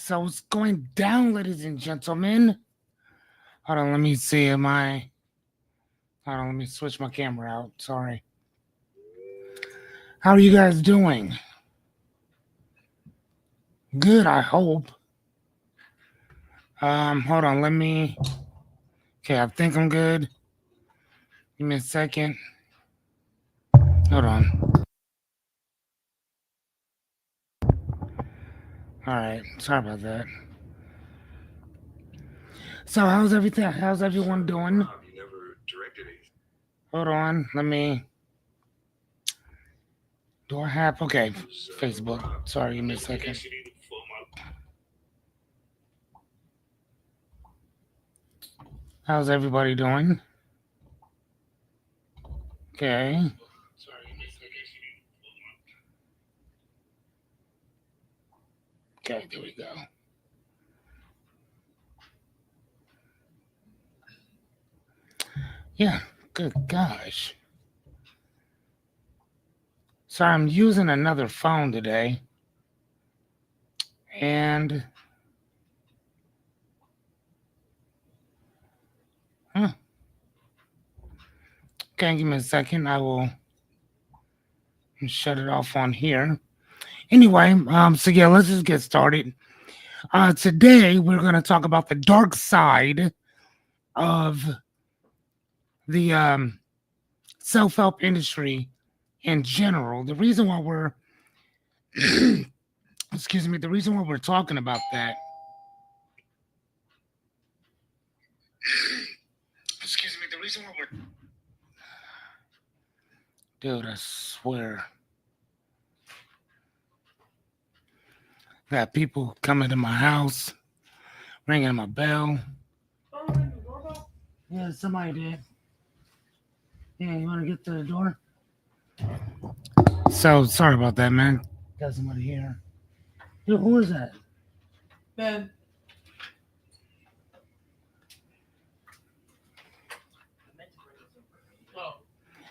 So it's going down, ladies and gentlemen. Hold on, let me see. Hold on, let me switch my camera out. Sorry. How are you guys doing? Good, I hope. Hold on, let me. Okay, I think I'm good. Give me a second. Hold on. All right, sorry about that. So, how's everything? How's everyone doing? Hold on, let me. Do I have? Okay, Facebook. Sorry, give me a second. How's everybody doing? Okay. Okay, there we go. Yeah, good gosh. Sorry, I'm using another phone today. And, huh. Okay, give me a second. I will shut it off on here. Anyway, so yeah, let's just get started. Today we're going to talk about the dark side of the self-help industry in general. The reason why we're excuse me, the reason why we're talking about that. Excuse me, the reason why we're dude, I swear. Got people coming to my house, ringing my bell. Yeah, somebody did. Yeah, you want to get to the door? So sorry about that, man. Got somebody here. Dude, who is that? Ben.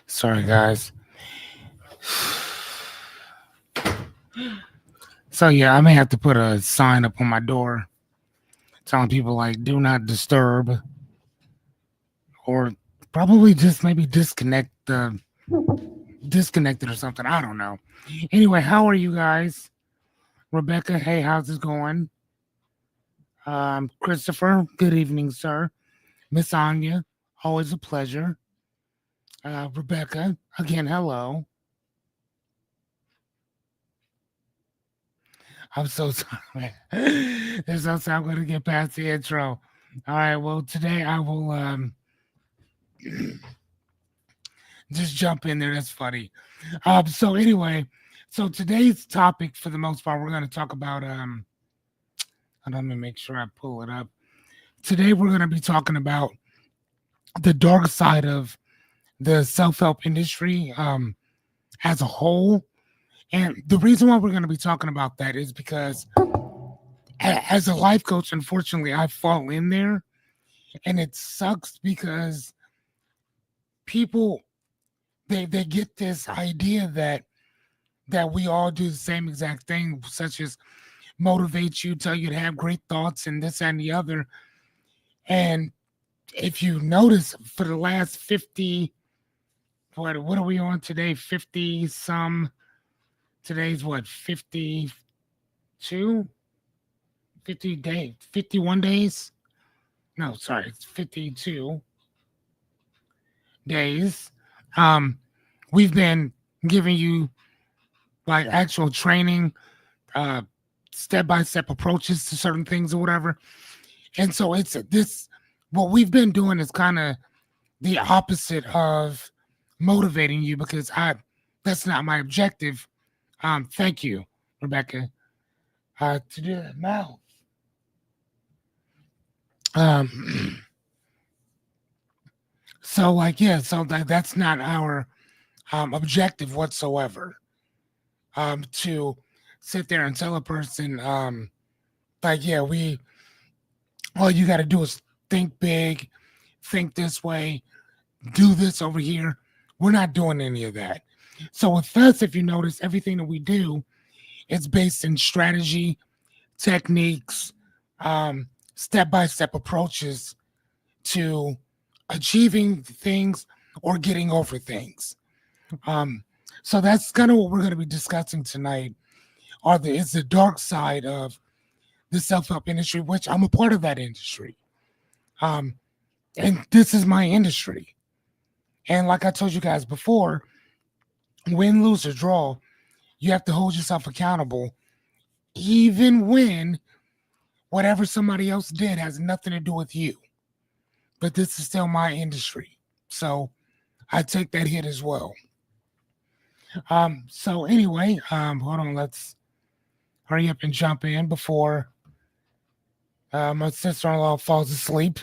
Sorry, guys. So yeah, I may have to put a sign up on my door telling people like "Do not disturb," or probably just maybe disconnect it or something. I don't know. Anyway, how are you guys? Rebecca, hey, how's it going? Christopher, good evening, sir. Miss Anya, always a pleasure. Rebecca, again, hello. I'm so sorry. There's no sound. I'm going to get past the intro. All right. Well, today I will just jump in there. That's funny. So anyway, so today's topic, for the most part, we're going to talk about. Let me make sure I pull it up. Today we're going to be talking about the dark side of the self-help industry as a whole. And the reason why we're going to be talking about that is because as a life coach, unfortunately, I fall in there, and it sucks because people they get this idea that we all do the same exact thing, such as motivate you, tell you to have great thoughts, and this and the other. And if you notice, for the last 50, what are we on today? 50 some. Today's what, 52? 50 days, 51 days? No, sorry, it's 52 days. Um, we've been giving you like actual training, uh, step by step approaches to certain things or whatever. And so it's this, what we've been doing is kind of the opposite of motivating you because that's not my objective. Thank you, Rebecca, to do that mouth. Um, so like, yeah, so that's not our objective whatsoever. To sit there and tell a person, like, yeah, all you got to do is think big, think this way, do this over here. We're not doing any of that. So with us, if you notice, everything that we do is based in strategy, techniques, step by step approaches to achieving things or getting over things. Um, so that's kind of what we're going to be discussing tonight. It's the dark side of the self help industry, which I'm a part of that industry. Um, and this is my industry. And like I told you guys before, win, lose, or draw, you have to hold yourself accountable, even when whatever somebody else did has nothing to do with you. But this is still my industry. So I take that hit as well. So anyway, hold on, let's hurry up and jump in before my sister-in-law falls asleep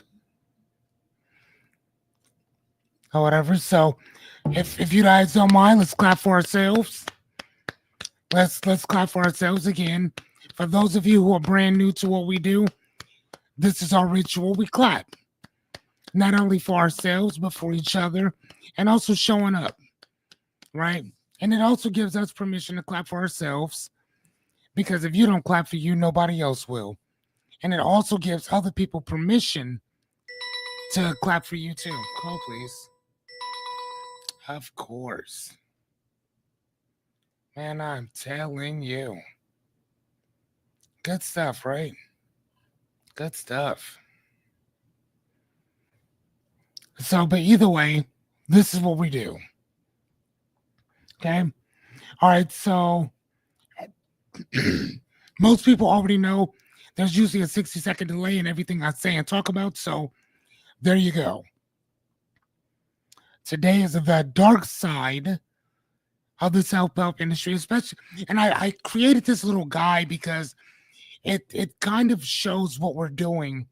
or whatever. So if you guys don't mind, let's clap for ourselves. Let's clap for ourselves again. For those of you who are brand new to what we do, this is our ritual. We clap. Not only for ourselves, but for each other, and also showing up, right? And it also gives us permission to clap for ourselves, because if you don't clap for you, nobody else will. And it also gives other people permission to clap for you too. Call, please. Of course. Man, I'm telling you. Good stuff, right? Good stuff. So, but either way, this is what we do. Okay? All right, so most people already know there's usually a 60-second delay in everything I say and talk about. So there you go. Today is the dark side of the self-help industry, especially. And I created this little guide because it kind of shows what we're doing.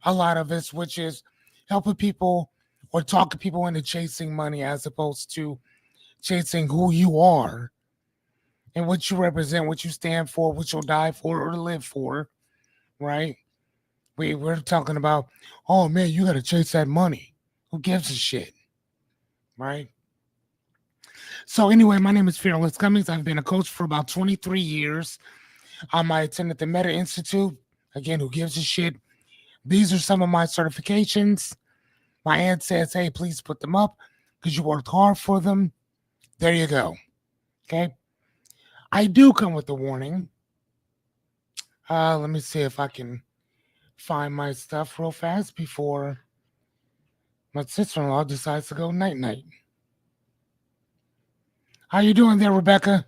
A lot of this, which is helping people or talking people into chasing money as opposed to chasing who you are and what you represent, what you stand for, what you'll die for or live for, right? We're talking about, oh man, you got to chase that money. Who gives a shit, right? So anyway, my name is Fearless Cummings. I've been a coach for about 23 years. I attended the Meta Institute. Again, who gives a shit? These are some of my certifications. My aunt says, hey, please put them up because you worked hard for them. There you go. Okay. I do come with a warning. Let me see if I can find my stuff real fast before my sister-in-law decides to go night-night. How you doing there, Rebecca?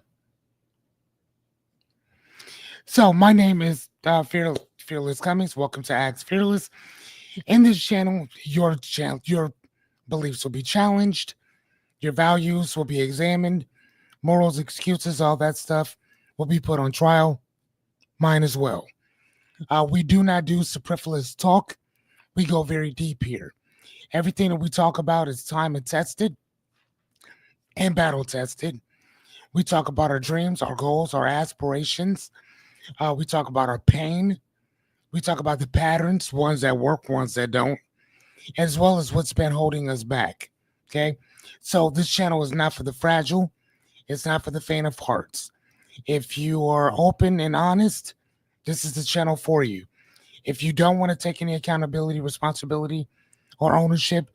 So my name is Fearless Cummings. Welcome to Ask Fearless. In this channel, your beliefs will be challenged, your values will be examined, morals, excuses, all that stuff will be put on trial. Mine as well. We do not do superfluous talk. We go very deep here. Everything that we talk about is time and tested and battle tested. We talk about our dreams, our goals, our aspirations. We talk about our pain. We talk about the patterns, ones that work, ones that don't, as well as what's been holding us back. Okay. So this channel is not for the fragile. It's not for the faint of hearts. If you are open and honest, this is the channel for you. If you don't want to take any accountability, responsibility, or ownership,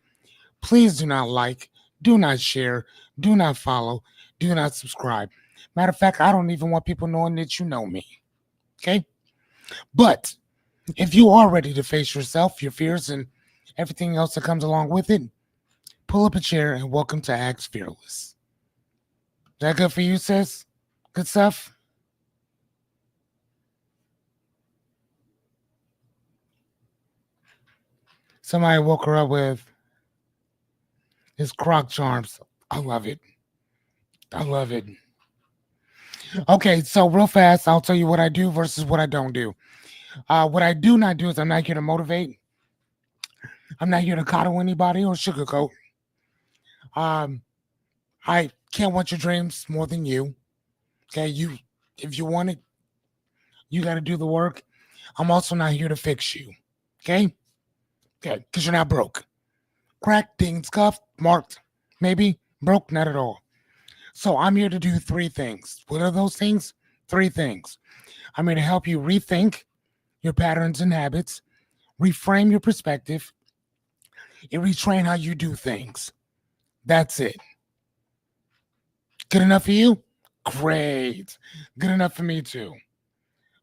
please do not like, do not share, do not follow, do not subscribe. Matter of fact, I don't even want people knowing that you know me. Okay? But if you are ready to face yourself, your fears, and everything else that comes along with it, pull up a chair and welcome to Ask Fearless. Is that good for you, sis? Good stuff? Somebody woke her up with his Croc Charms. I love it. I love it. Okay, so real fast, I'll tell you what I do versus what I don't do. What I do not do is I'm not here to motivate. I'm not here to coddle anybody or sugarcoat. Um, I can't want your dreams more than you. Okay, if you want it, you got to do the work. I'm also not here to fix you. Okay, because you're not broke. Cracked, dinged, scuffed, marked, maybe broke, not at all. So I'm here to do three things. What are those things? Three things. I'm here to help you rethink your patterns and habits, reframe your perspective, and retrain how you do things. That's it. Good enough for you? Great. Good enough for me too.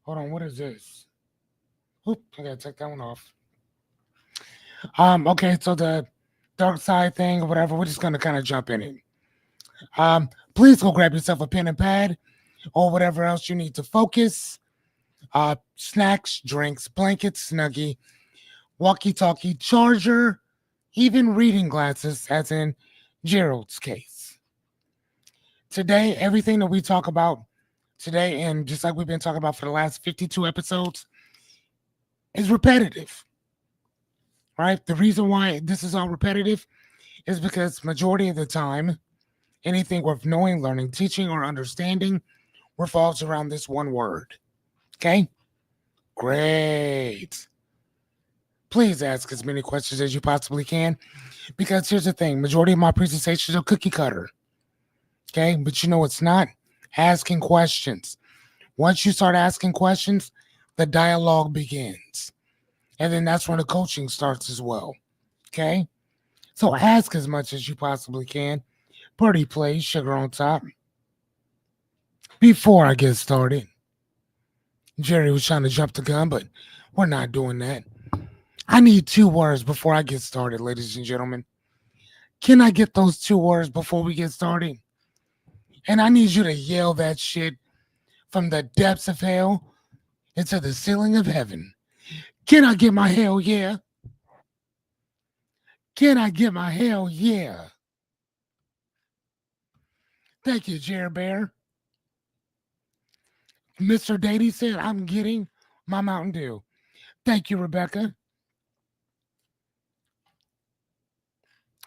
Hold on, what is this? Oop, I gotta take that one off. Okay, so the dark side thing or whatever, we're just gonna kind of jump in it. Please go grab yourself a pen and pad or whatever else you need to focus. Snacks, drinks, blankets, snuggie, walkie-talkie, charger, even reading glasses, as in Gerald's case. Today, everything that we talk about today, and just like we've been talking about for the last 52 episodes, is repetitive. Right? The reason why this is all repetitive is because majority of the time, anything worth knowing, learning, teaching, or understanding revolves around this one word. Okay? Great. Please ask as many questions as you possibly can, because here's the thing, majority of my presentations are cookie cutter. Okay? But you know it's not? Asking questions. Once you start asking questions, the dialogue begins. And then that's when the coaching starts as well. Okay? So ask as much as you possibly can. Pretty please, sugar on top. Before I get started, Jerry was trying to jump the gun, but we're not doing that. I need 2 words before I get started, ladies and gentlemen. Can I get those 2 words before we get started? And I need you to yell that shit from the depths of hell into the ceiling of heaven. Can I get my hell yeah? Can I get my hell yeah? Thank you, Jerry Bear. Mr. Dady said, I'm getting my Mountain Dew. Thank you, Rebecca.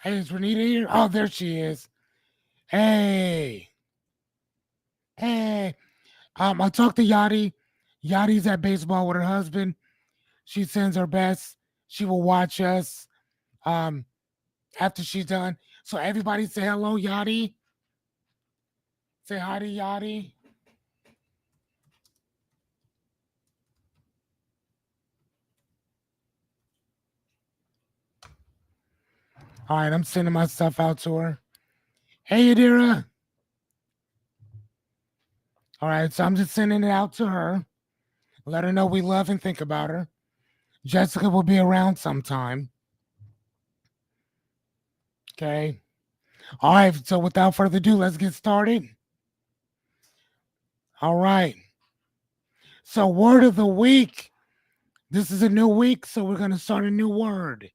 Hey, is Renita here? Oh, there she is. Hey. Hey. I talked to Yachty. Yachty's at baseball with her husband. She sends her best. She will watch us um after she's done. So everybody say hello, Yachty. Say hi to Yachty. All right, I'm sending my stuff out to her. Hey, Adira. All right, so I'm just sending it out to her. Let her know we love and think about her. Jessica will be around sometime. Okay. All right, so without further ado, let's get started. All right. So, word of the week. This is a new week, so we're going to start a new word.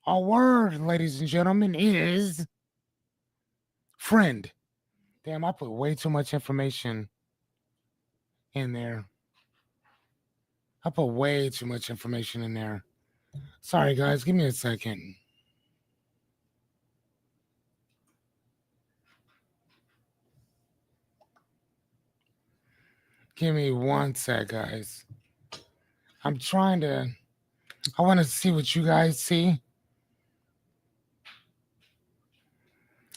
Our word, ladies and gentlemen, is friend. Damn, I put way too much information in there. I put way too much information in there. Sorry, guys. Give me a second. Give me one sec, guys. I'm trying to. I want to see what you guys see.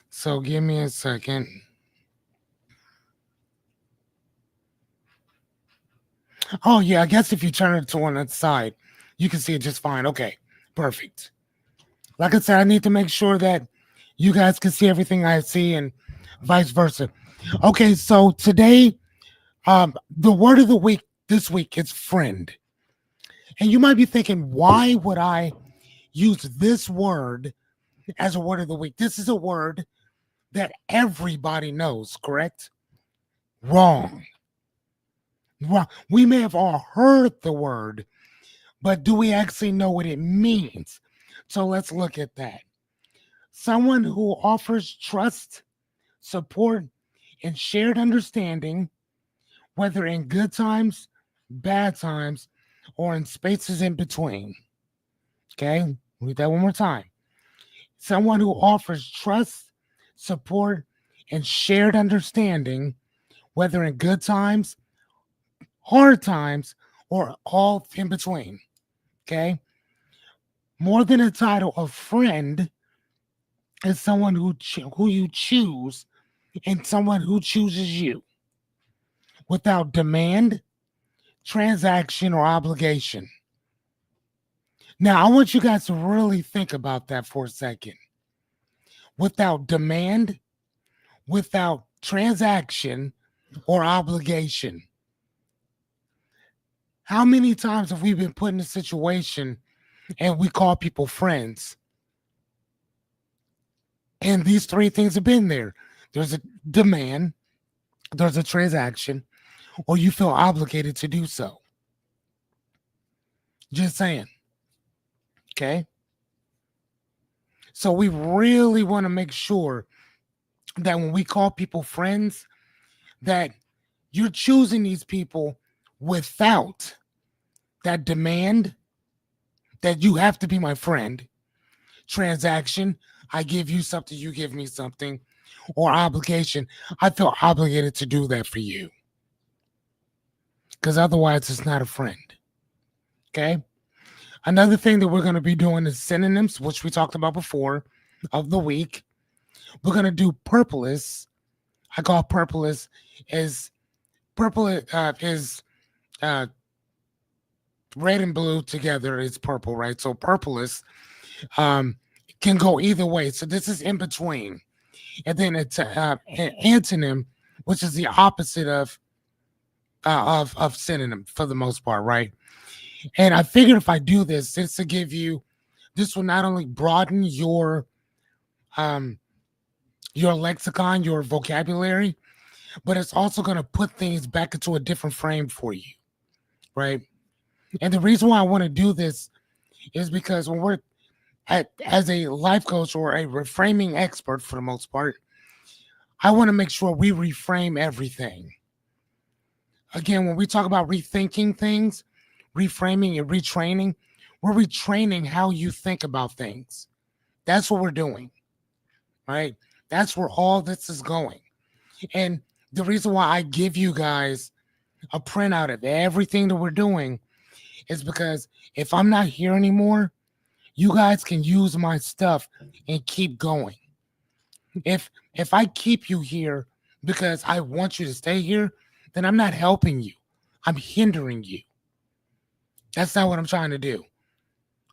So give me a second. Oh, yeah. I guess if you turn it to one side, you can see it just fine. Okay. Perfect. Like I said, I need to make sure that you guys can see everything I see and vice versa. Okay. So today, the word of the week this week is friend. And you might be thinking, why would I use this word as a word of the week? This is a word that everybody knows, correct? Wrong. Wrong. We may have all heard the word, but do we actually know what it means? So let's look at that. Someone who offers trust, support, and shared understanding, whether in good times, bad times, or in spaces in between. Okay, read that one more time. Someone who offers trust, support, and shared understanding, whether in good times, hard times, or all in between. Okay, more than a title, a friend is someone who you choose and someone who chooses you. without demand, transaction, or obligation. Now, I want you guys to really think about that for a second. Without demand, without transaction, or obligation. How many times have we been put in a situation and we call people friends? And these three things have been there. There's a demand, there's a transaction, or you feel obligated to do so. Just saying. Okay. So we really want to make sure that when we call people friends, that you're choosing these people without that demand that you have to be my friend, transaction, I give you something, you give me something, or obligation, I feel obligated to do that for you. Because otherwise, it's not a friend. Okay. Another thing that we're going to be doing is synonyms, which we talked about before, of the week. We're going to do purplish. I call purplish is purple is red and blue together is purple, right? So purplish can go either way. So this is in between. And then it's an antonym, which is the opposite of synonym for the most part, right? And I figured if I do this, this will not only broaden your lexicon, your vocabulary, but it's also going to put things back into a different frame for you, right? And the reason why I want to do this is because when we're as a life coach or a reframing expert for the most part, I want to make sure we reframe everything. Again, when we talk about rethinking things, reframing and retraining, we're retraining how you think about things. That's what we're doing, right? That's where all this is going. And the reason why I give you guys a printout of everything that we're doing is because if I'm not here anymore, you guys can use my stuff and keep going. If I keep you here because I want you to stay here, then I'm not helping you. I'm hindering you. That's not what I'm trying to do.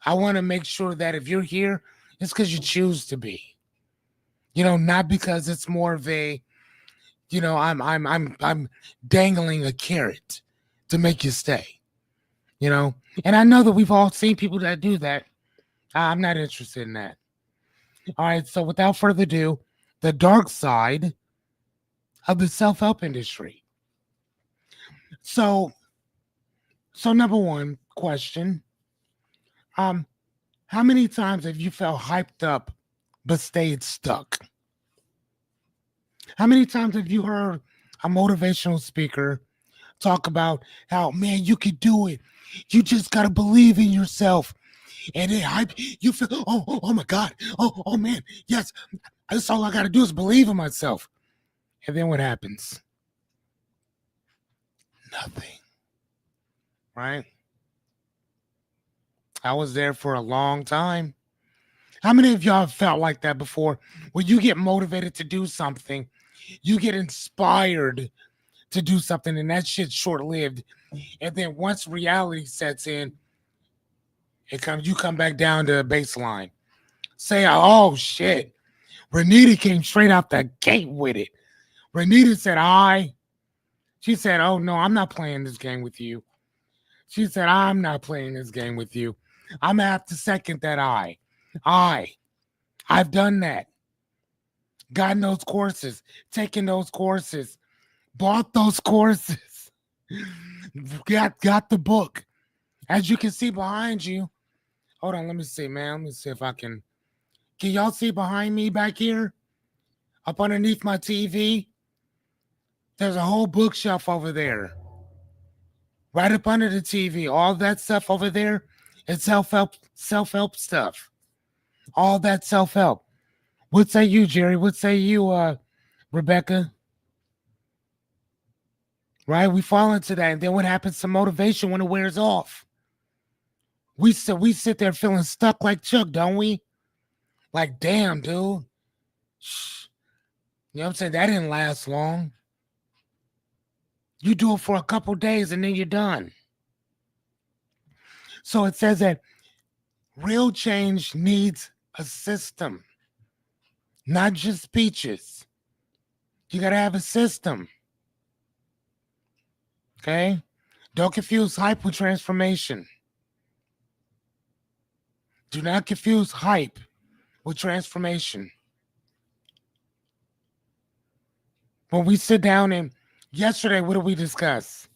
I want to make sure that if you're here, it's because you choose to be. Not because it's more of a, I'm dangling a carrot to make you stay. And I know that we've all seen people that do that. I'm not interested in that. All right, so without further ado, the dark side of the self-help industry. So number one question, how many times have you felt hyped up but stayed stuck? How many times have you heard a motivational speaker talk about how, man, you can do it. You just got to believe in yourself. And it hype, you feel, oh my God. Oh man, yes. That's all I got to do is believe in myself. And then what happens? Nothing. Right? I was there for a long time. How many of y'all have felt like that before? When you get motivated to do something, you get inspired to do something, and that shit's short-lived. And then once reality sets in, you come back down to the baseline. Say, oh shit, Renita came straight out the gate with it. Renita said, she said, oh no, I'm not playing this game with you. She said, I'm not playing this game with you. I'm gonna have to second that I've done that. Gotten those courses, taken those courses, bought those courses, got the book. As you can see behind you, hold on, let me see, man. Let me see if I can y'all see behind me back here? Up underneath my TV? There's a whole bookshelf over there. Right up under the TV. All that stuff over there is self-help stuff. All that self-help. What say you, Jerry? What say you, Rebecca? Right? We fall into that. And then what happens to motivation when it wears off? We sit there feeling stuck like Chuck, don't we? Like, damn, dude. Shh. You know what I'm saying? That didn't last long. You do it for a couple days and then you're done. So it says that real change needs a system, not just speeches. You got to have a system. Okay? Don't confuse hype with transformation. Do not confuse hype with transformation. When we sit down and yesterday, what did we discuss?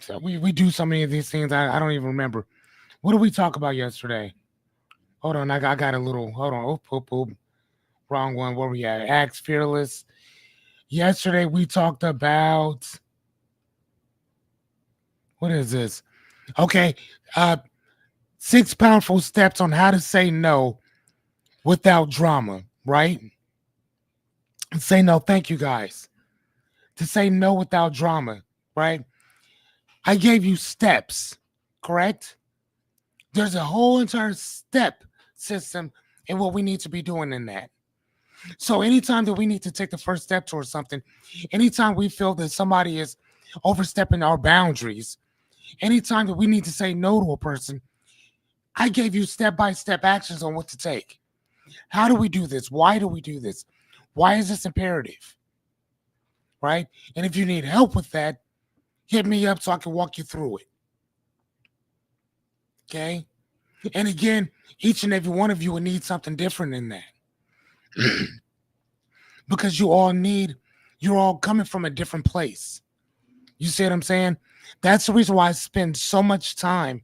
So we do so many of these things, I don't even remember. What did we talk about yesterday? Hold on, I got a little, hold on. Oop. Wrong one. Where we at? Acts Fearless. Yesterday, we talked about, what is this? Okay, 6 powerful steps on how to say no without drama, right? Say no. Thank you guys. To say no without drama, right? I gave you steps, correct? There's a whole entire step system in what we need to be doing in that. So anytime that we need to take the first step towards something, anytime we feel that somebody is overstepping our boundaries, anytime that we need to say no to a person, I gave you step-by-step actions on what to take. How do we do this? Why do we do this? Why is this imperative? Right? And if you need help with that, hit me up so I can walk you through it. Okay? And again, each and every one of you will need something different in that. Because you're all coming from a different place. You see what I'm saying? That's the reason why I spend so much time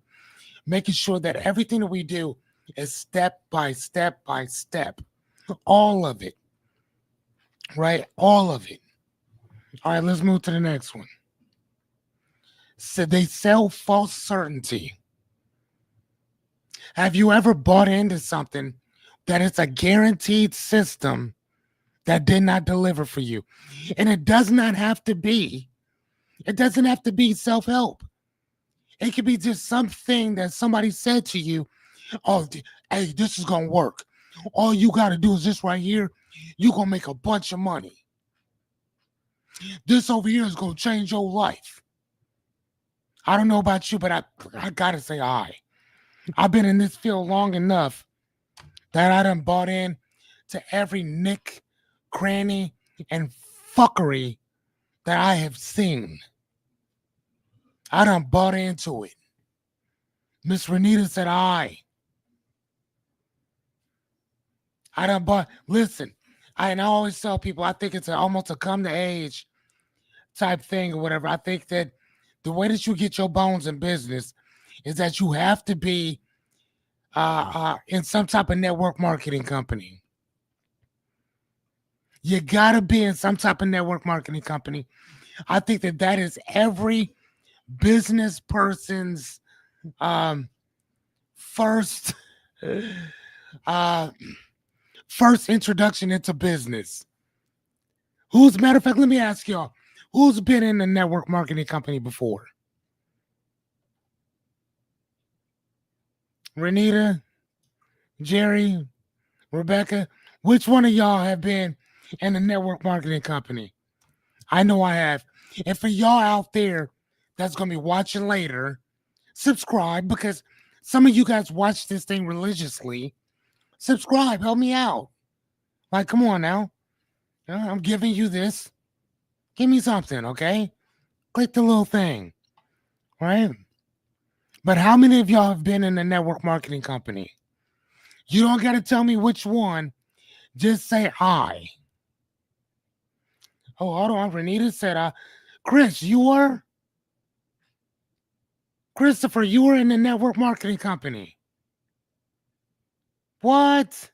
making sure that everything that we do is step by step by step. All of it. Right? All of it. All right, let's move to the next one. So they sell false certainty. Have you ever bought into something that it's a guaranteed system that did not deliver for you? And it does not have to be, it doesn't have to be self-help. It could be just something that somebody said to you, oh, hey, this is going to work. All you got to do is this right here. You're going to make a bunch of money. This over here is going to change your life. I don't know about you, but I got to say I've been in this field long enough that I done bought in to every nick, cranny, and fuckery that I have seen. I done bought into it. Miss Renita said I done bought, listen, I always tell people, I think it's almost a come to age type thing or whatever. I think that the way that you get your bones in business is that you have to be in some type of network marketing company. You got to be in some type of network marketing company. I think that is every business person's first first introduction into business. Matter of fact, let me ask y'all, who's been in a network marketing company before? Renita, Jerry, Rebecca, which one of y'all have been in a network marketing company? I know I have. And for y'all out there that's going to be watching later, subscribe, because some of you guys watch this thing religiously. Subscribe, help me out. Like, come on now. I'm giving you this. Give me something, okay? Click the little thing, right? But how many of y'all have been in a network marketing company? You don't got to tell me which one. Just say I. Oh, hold on. Renita said, Chris, you were? Christopher, you were in a network marketing company. What?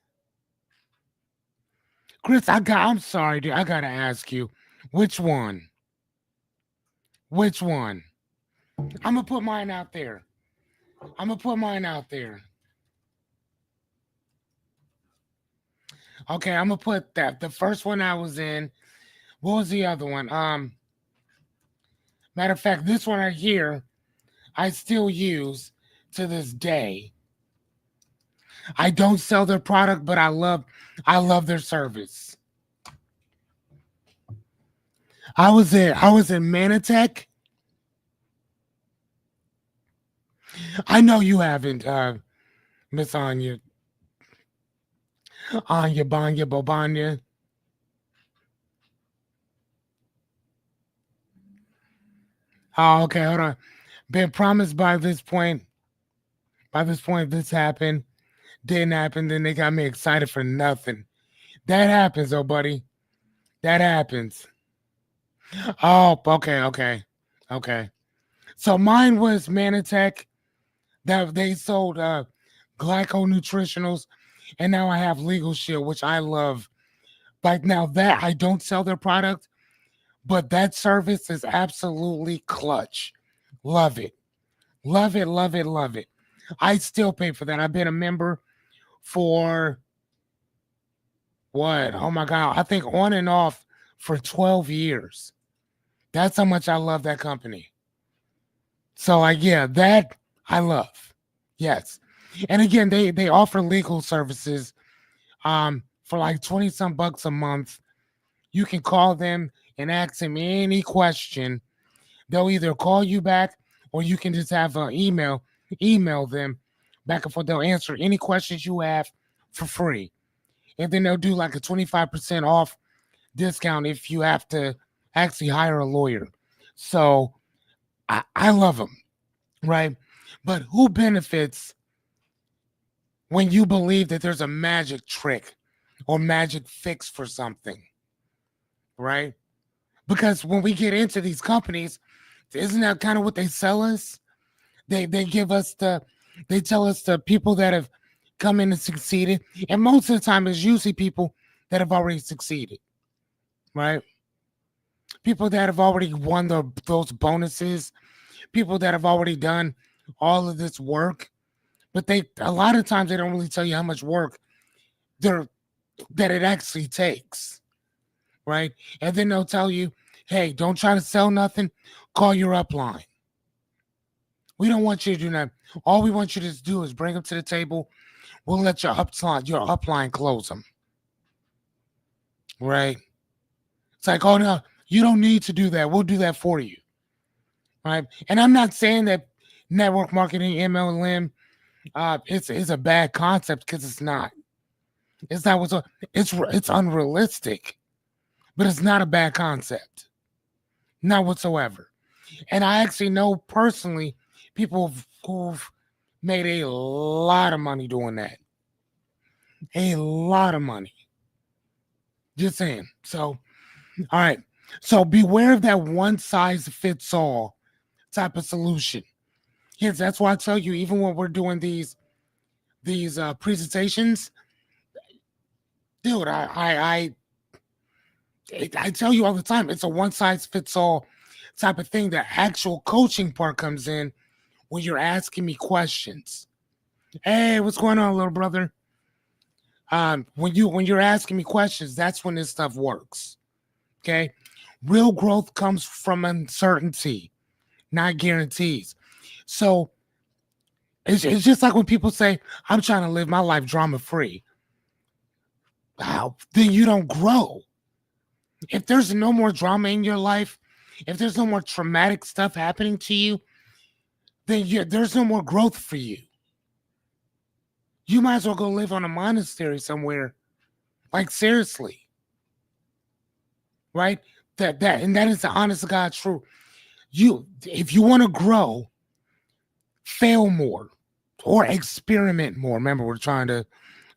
Chris, I'm sorry, dude. I got to ask you, which one? Which one? I'm going to put mine out there. Okay, I'm going to put that. The first one I was in, what was the other one? Matter of fact, this one right here, I still use to this day. I don't sell their product, but I love their service. I was in Manatech. I know you haven't, Miss Anya Banya Bobanya. Oh, okay, hold on. Been promised by this point, this happened. Didn't happen. Then they got me excited for nothing. That happens, oh buddy. That happens. Oh, okay, okay, okay. So mine was Manatech. That they sold glyco nutritionals, and now I have Legal Shield, which I love. Like now that I don't sell their product, but that service is absolutely clutch. Love it. Love it, love it, love it. I still pay for that. I've been a member for what? Oh my God. I think on and off for 12 years. That's how much I love that company. So like yeah, that I love. Yes. And again, they offer legal services for like 20 some bucks a month. You can call them and ask them any question. They'll either call you back or you can just have an email them back and forth. They'll answer any questions you have for free. And then they'll do like a 25% off discount if you have to actually hire a lawyer. So I love them, right? But who benefits when you believe that there's a magic trick or magic fix for something, right? Because when we get into these companies, isn't that kind of what they sell us? They give us they tell us the people that have come in and succeeded, and most of the time it's usually people that have already succeeded, right? People that have already won those bonuses, people that have already done all of this work, but they a lot of times they don't really tell you how much work they're that it actually takes, right? And then they'll tell you, hey, don't try to sell nothing, call your upline. We don't want you to do that. All we want you to do is bring them to the table. We'll let your upline close them, right? It's like, oh no, you don't need to do that. We'll do that for you, right? And I'm not saying that network marketing, MLM, it's a bad concept because it's not. It's not what's it's unrealistic, but it's not a bad concept, not whatsoever. And I actually know personally people who've made a lot of money doing that, a lot of money. Just saying. So, all right. So beware of that one size fits all type of solution. Yes, that's why I tell you, even when we're doing these presentations, dude, I tell you all the time, it's a one size fits all type of thing. The actual coaching part comes in when you're asking me questions. Hey, what's going on, little brother? When you're asking me questions, that's when this stuff works. Okay, real growth comes from uncertainty, not guarantees. So it's just like when people say, I'm trying to live my life drama free. Wow, then you don't grow. If there's no more drama in your life, if there's no more traumatic stuff happening to you, then there's no more growth for you. You might as well go live on a monastery somewhere. Like seriously, right? And that is the honest to God truth. If you want to grow, fail more or experiment more. Remember, we're trying to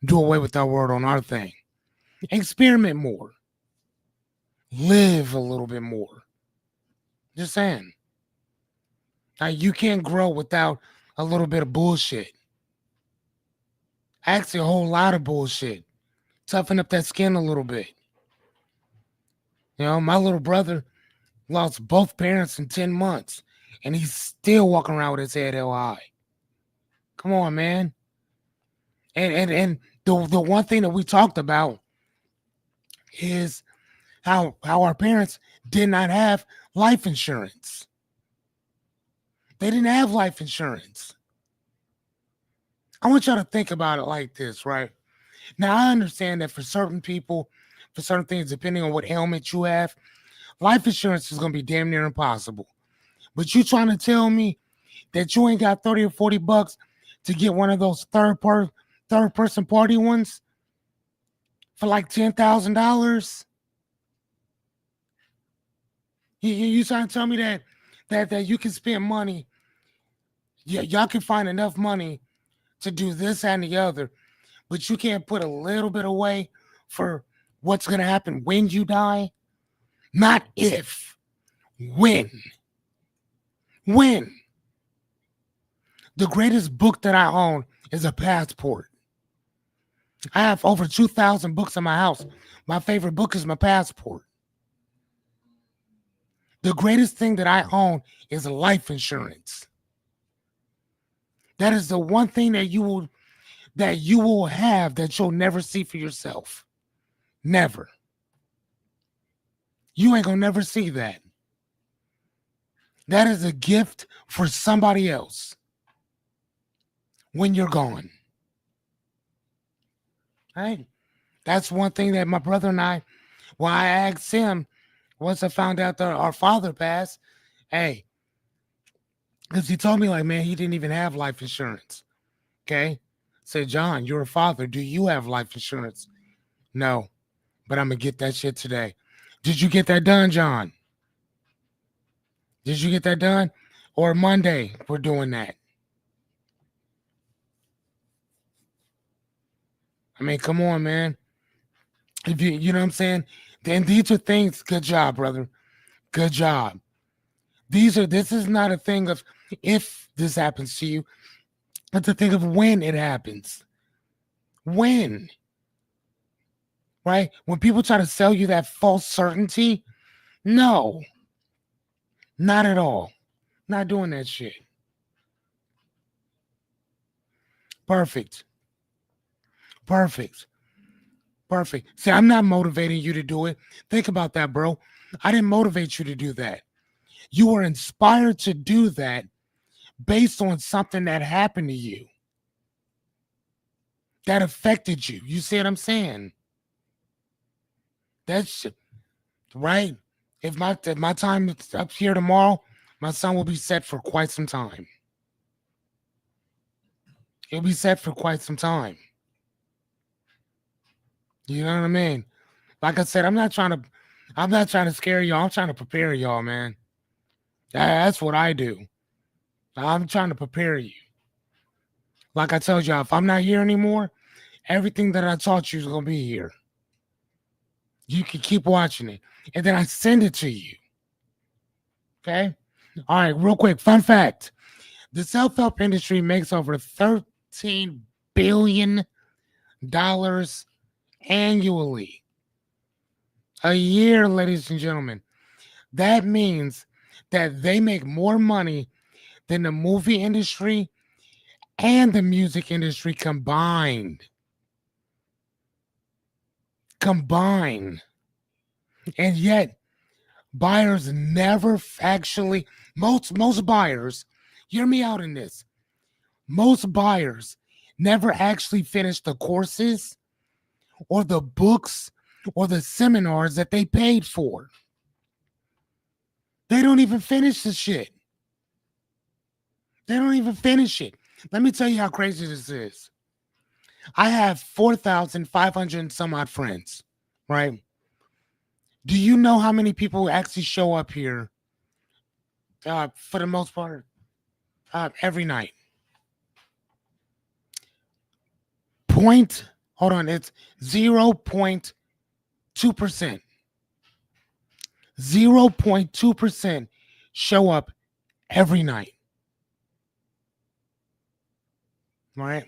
do away with that word on our thing. Experiment more. Live a little bit more. Just saying. Now, you can't grow without a little bit of bullshit. Actually, a whole lot of bullshit. Toughen up that skin a little bit. My little brother lost both parents in 10 months, and he's still walking around with his head held high. Come on, man. And the one thing that we talked about is how our parents did not have life insurance. They didn't have life insurance. I want y'all to think about it like this, right? Now I understand that for certain people, for certain things, depending on what ailment you have, Life insurance is gonna be damn near impossible. But you trying to tell me that you ain't got 30 or 40 bucks to get one of those third person party ones for like $10,000? You trying to tell me that you can spend money? Yeah, y'all can find enough money to do this and the other, but you can't put a little bit away for what's gonna happen when you die? Not if, when. When. The greatest book that I own is a passport. I have over 2,000 books in my house. My favorite book is my passport. The greatest thing that I own is life insurance. That is the one thing that you will have that you'll never see for yourself. Never. You ain't gonna never see that. That is a gift for somebody else when you're gone. Right? That's one thing that my brother and I asked him once I found out that our father passed, hey, because he told me, like, man, he didn't even have life insurance. Okay. Said, John, you're a father. Do you have life insurance? No, but I'm going to get that shit today. Did you get that done, John? Did you get that done? Or Monday, we're doing that. I mean, come on, man. If you know what I'm saying? Then these are things. Good job, brother. Good job. This is not a thing of if this happens to you. It's a thing of when it happens. When. Right? When people try to sell you that false certainty, no, not at all. Not doing that shit. Perfect. Perfect. Perfect. See, I'm not motivating you to do it. Think about that, bro. I didn't motivate you to do that. You were inspired to do that based on something that happened to you that affected you. You see what I'm saying? That's right. If my time is up here tomorrow, my son will be set for quite some time. He'll be set for quite some time. You know what I mean? Like I said, I'm not trying to scare y'all. I'm trying to prepare y'all, man. That's what I do. I'm trying to prepare you. Like I told y'all, if I'm not here anymore, everything that I taught you is gonna be here. You can keep watching it, and then I send it to you. Okay. All right. Real quick, fun fact: the self-help industry makes over $13 billion annually a year, ladies and gentlemen. That means that they make more money than the movie industry and the music industry combined. Combined. And yet, buyers never actually, most buyers, hear me out in this. Most buyers never actually finish the courses or the books or the seminars that they paid for. They don't even finish the shit. They don't even finish it. Let me tell you how crazy this is. I have 4,500 and some odd friends, right? Do you know how many people actually show up here for the most part every night? Hold on, it's 0.2%. 0.2% show up every night. Right?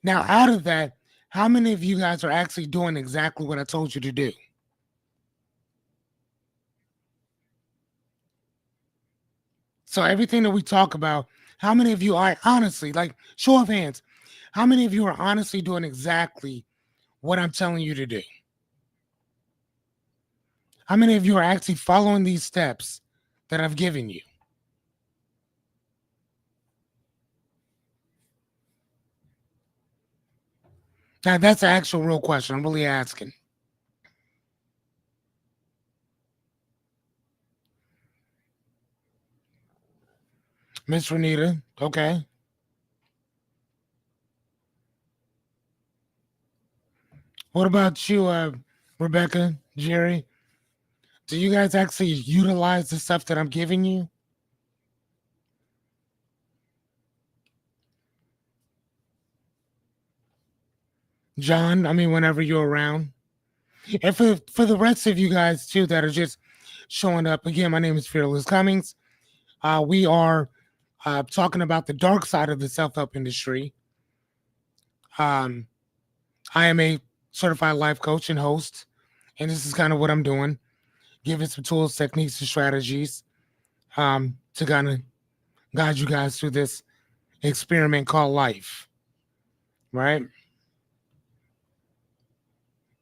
Now, out of that, how many of you guys are actually doing exactly what I told you to do? So everything that we talk about, how many of you are honestly, like show of hands, how many of you are honestly doing exactly what I'm telling you to do? How many of you are actually following these steps that I've given you? Now, that's an actual real question. I'm really asking. Miss Renita. Okay. What about you, Rebecca, Jerry? Do you guys actually utilize the stuff that I'm giving you? John, I mean, whenever you're around. And for the rest of you guys, too, that are just showing up, again, my name is Fearless Cummings. We are talking about the dark side of the self help industry. Um, I am a certified life coach and host, and this is kind of what I'm doing, giving some tools, techniques, and strategies to kind of guide you guys through this experiment called life, right?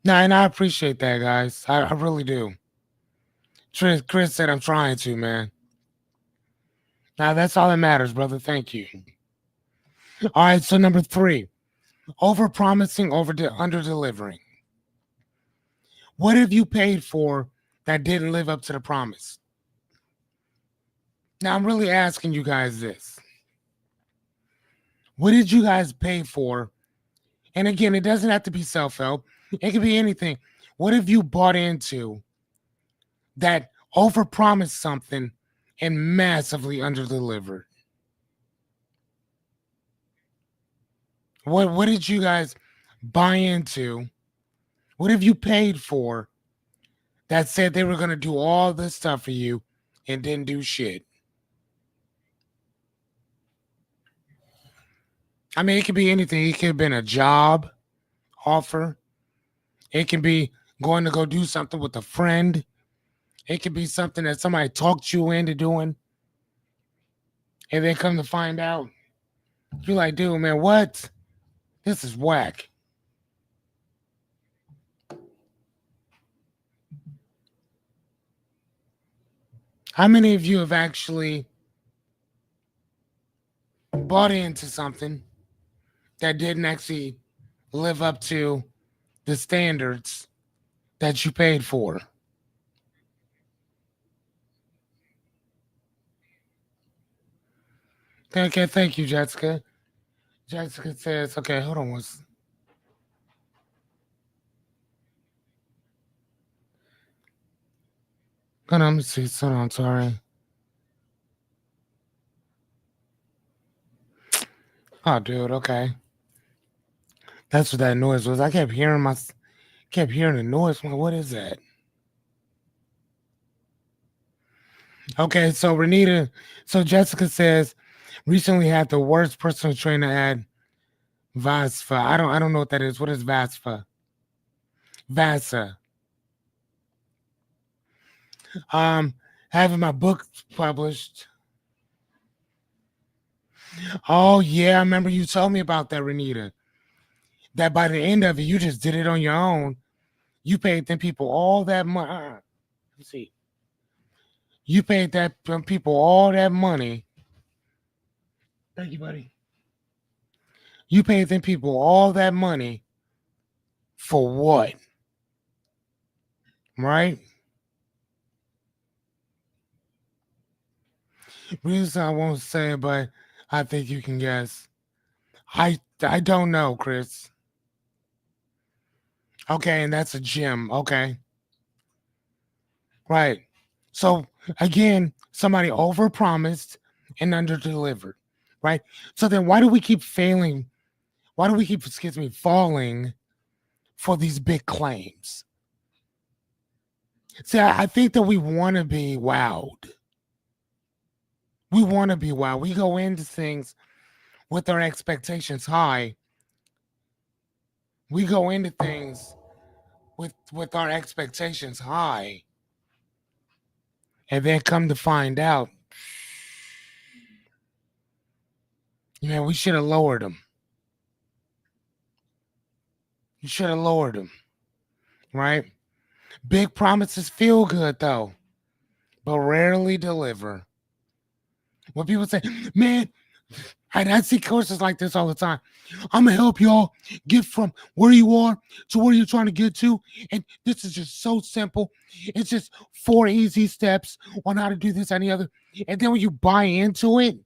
Now, and I appreciate that, guys. I really do. Chris said I'm trying to, man. Now, that's all that matters, brother. Thank you. All right, so number 3, over promising, under delivering. What have you paid for that didn't live up to the promise? Now, I'm really asking you guys this. What did you guys pay for? And again, it doesn't have to be self help, it could be anything. What have you bought into that overpromised something and massively underdelivered? What did you guys buy into? What have you paid for that said they were going to do all this stuff for you and didn't do shit? I mean, it could be anything. It could have been a job offer. It can be going to go do something with a friend. It could be something that somebody talked you into doing. And then come to find out, you're like, dude, man, what? This is whack. How many of you have actually bought into something that didn't actually live up to the standards that you paid for? Okay, thank you, Jessica. Jessica says, okay, hold on. Hold on, let me see. Hold on, sorry. Oh, dude, okay. That's what that noise was. I kept hearing the noise. I'm like, what is that? Okay, so Jessica says, recently had the worst personal trainer at Vasfa. I don't know what that is. What is Vasfa? Vasa. Um, having my book published. Oh yeah, I remember you told me about that, Renita. That by the end of it, you just did it on your own. You paid them people all that money. Let's see. You paid them people all that money. Thank you, buddy. You paid them people all that money for what? Right? Reason I won't say it, but I think you can guess. I don't know, Chris. Okay, and that's a gym. Okay. Right. So again, somebody overpromised and underdelivered. Right. So then why do we keep failing? Why do we keep, falling for these big claims? See, I think that we want to be wowed. We want to be wowed. We go into things with our expectations high. We go into things with our expectations high. And then come to find out, man, we should have lowered them. You should have lowered them. Right? Big promises feel good though, but rarely deliver. When people say, man, I see courses like this all the time. I'm gonna help y'all get from where you are to where you're trying to get to. And this is just so simple. It's just 4 easy steps on how to do this and the other. And then when you buy into it,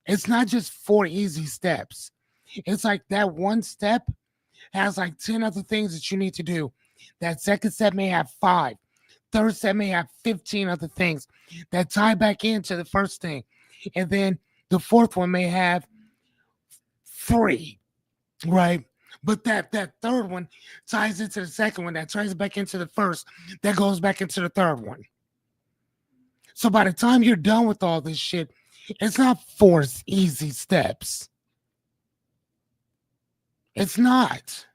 It's not just 4 easy steps. It's like that one step has like 10 other things that you need to do. That second step may have five. Third step may have 15 other things that tie back into the first thing. And then the fourth one may have three, right? But that third one ties into the second one, that ties back into the first, that goes back into the third one. So by the time you're done with all this shit, it's not 4 easy steps. It's not.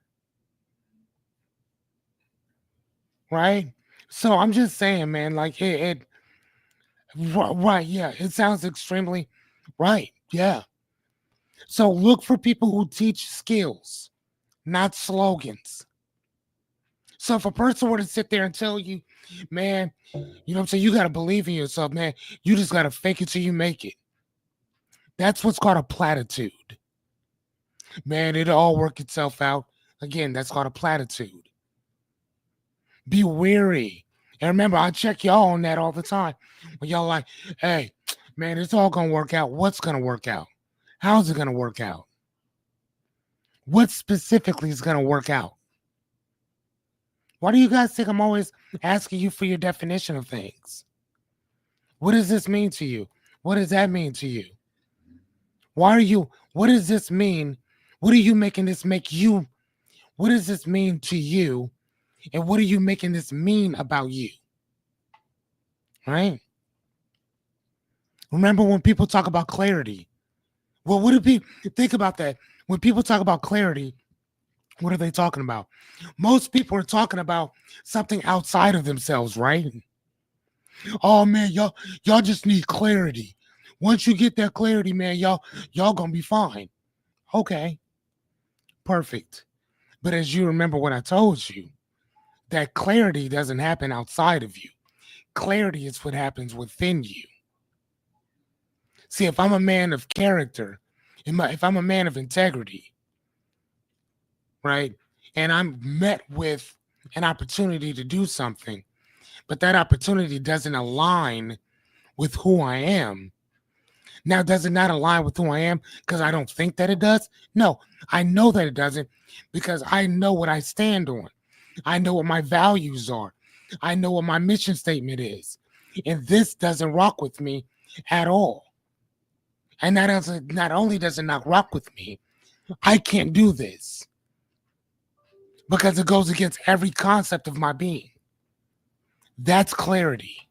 Right? So I'm just saying, man, like right, yeah, it sounds extremely right. Yeah. So look for people who teach skills, not slogans. So if a person were to sit there and tell you, man, you know what I'm saying, you got to believe in yourself, man, you just got to fake it till you make it. That's what's called a platitude. Man, it'll all work itself out. Again, that's called a platitude. Be weary. And remember, I check y'all on that all the time. When y'all like, hey, man, it's all going to work out. What's going to work out? How's it going to work out? What specifically is going to work out? Why do you guys think I'm always asking you for your definition of things? What does this mean to you? What does that mean to you? What does this mean? What are you making this make you? What does this mean to you? And what are you making this mean about you? Right? Remember when people talk about clarity? Well, what do people think about that? When people talk about clarity, what are they talking about? Most people are talking about something outside of themselves, right? Oh man, y'all just need clarity. Once you get that clarity, man, y'all gonna be fine. Okay, perfect. But as you remember what I told you, that clarity doesn't happen outside of you. Clarity is what happens within you. See, if I'm a man of character, if I'm a man of integrity, right, and I'm met with an opportunity to do something, but that opportunity doesn't align with who I am. Now, does it not align with who I am because I don't think that it does? No, I know that it doesn't because I know what I stand on. I know what my values are. I know what my mission statement is. And this doesn't rock with me at all. And not only does it not rock with me, I can't do this because it goes against every concept of my being. That's clarity.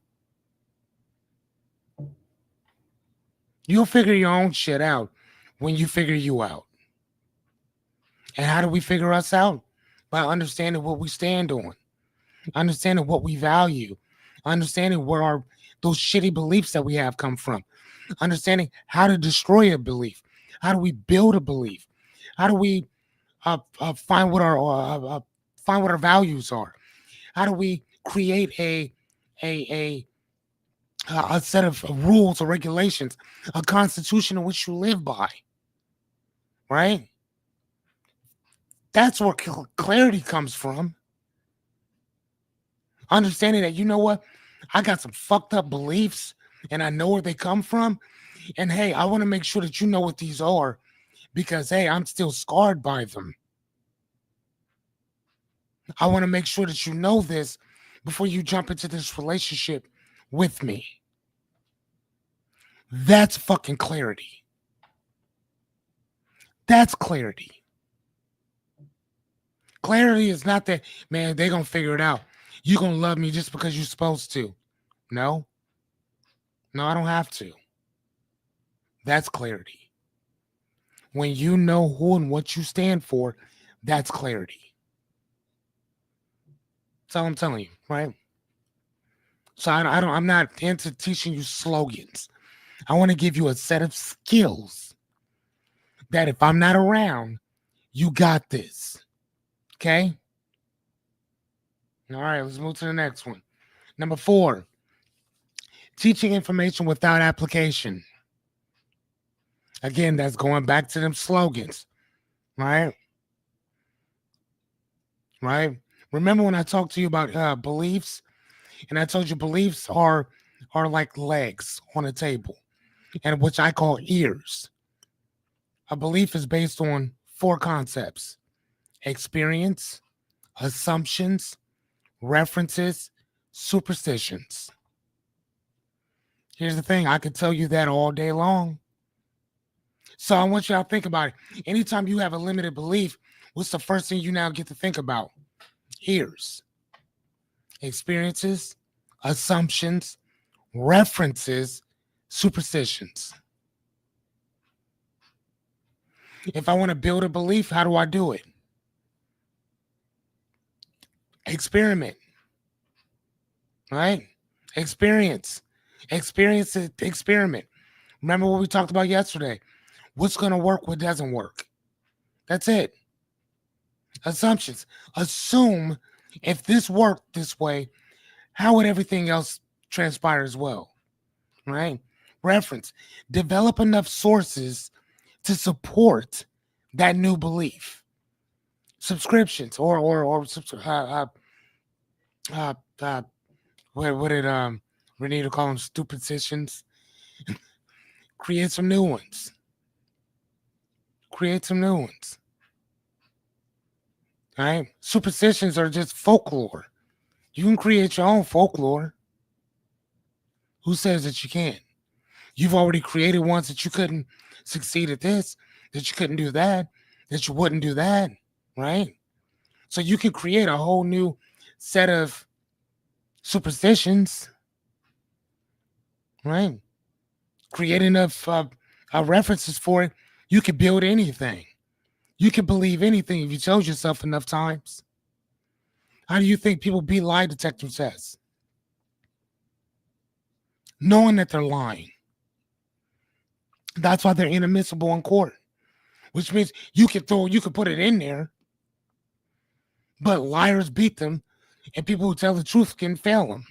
You'll figure your own shit out when you figure you out. And how do we figure us out? By understanding what we stand on, understanding what we value, understanding where those shitty beliefs that we have come from, understanding how to destroy a belief, how do we build a belief, how do we find what our values are, how do we create a a set of rules or regulations, a constitution in which you live by, right? That's where clarity comes from. Understanding that, you know what, I got some fucked up beliefs and I know where they come from. And hey, I want to make sure that you know what these are because, hey, I'm still scarred by them. I want to make sure that you know this before you jump into this relationship with me. That's fucking clarity. That's clarity. Clarity is not that, man, they're going to figure it out. You're going to love me just because you're supposed to. No. No, I don't have to. That's clarity. When you know who and what you stand for, that's clarity. That's all I'm telling you, right? So I'm not into teaching you slogans. I want to give you a set of skills that if I'm not around, you got this. Okay? All right, let's move to the next one. Number 4, teaching information without application. Again, that's going back to them slogans, right? Right? Remember when I talked to you about beliefs, and I told you beliefs are like legs on a table. and which I call ears. A belief is based on four concepts: experience, assumptions, references, superstitions. Here's the thing, I could tell you that all day long. So I want y'all to think about it. Anytime you have a limited belief, what's the first thing you now get to think about? Ears, experiences, assumptions, references, superstitions. If I want to build a belief, how do I do it? Experiment, right? Experience. Experience it, experiment. Remember what we talked about yesterday? What's going to work, what doesn't work. That's it. Assumptions. Assume if this worked this way, how would everything else transpire as well? Right? Reference. Develop enough sources to support that new belief. Subscriptions uh, uh what did Renita call them, stupidicians? Create some new ones. Create some new ones. Right? Superstitions are just folklore. You can create your own folklore. Who says that you can't? You've already created ones that you couldn't succeed at this, that you couldn't do that you wouldn't do that, right? So you can create a whole new set of superstitions, right? Create enough references for it. You can build anything. You can believe anything if you told yourself enough times. How do you think people beat lie detector tests? Knowing that they're lying. That's why they're inadmissible in court, which means you could put it in there, but liars beat them, and people who tell the truth can fail them.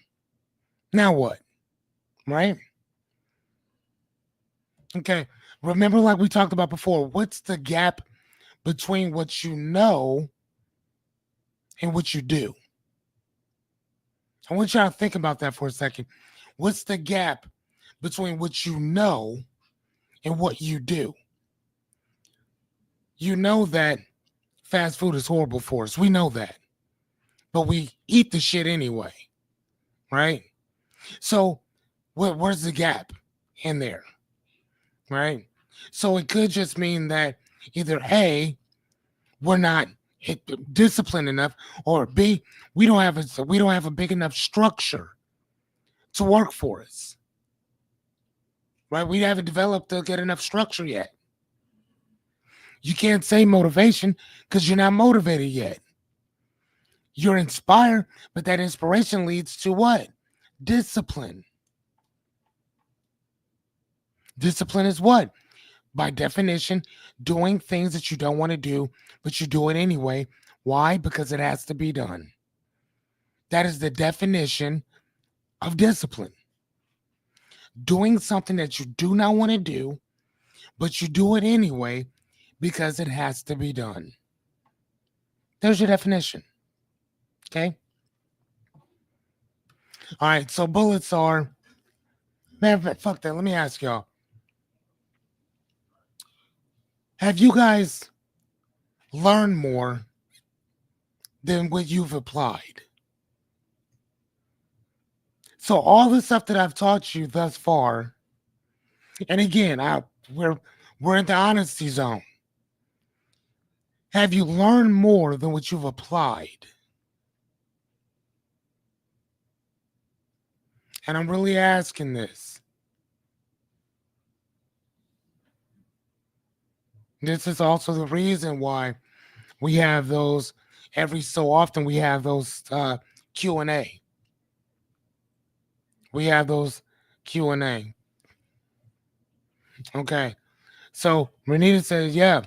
Now what? Right? Okay. Remember, like we talked about before, what's the gap between what you know and what you do? I want y'all to think about that for a second. What's the gap between what you know and what you do? You know that fast food is horrible for us. We know that. But we eat the shit anyway. Right? So where's the gap in there? Right? So it could just mean that either A, we're not disciplined enough, or B, we don't have a big enough structure to work for us. Right? We haven't developed to get enough structure yet. You can't say motivation because you're not motivated yet. You're inspired, but that inspiration leads to what? Discipline. Discipline is what? By definition, doing things that you don't want to do, but you do it anyway. Why? Because it has to be done. That is the definition of discipline. Doing something that you do not want to do, but you do it anyway because it has to be done. There's your definition. Okay? All right, so bullets are... Man, fuck that. Let me ask y'all. Have you guys learned more than what you've applied? So all the stuff that I've taught you thus far, and again, we're in the honesty zone. Have you learned more than what you've applied? And I'm really asking this. This is also the reason why we have those, every so often we have those Q&A. We have those Q&A. Okay. So Renita says, yeah,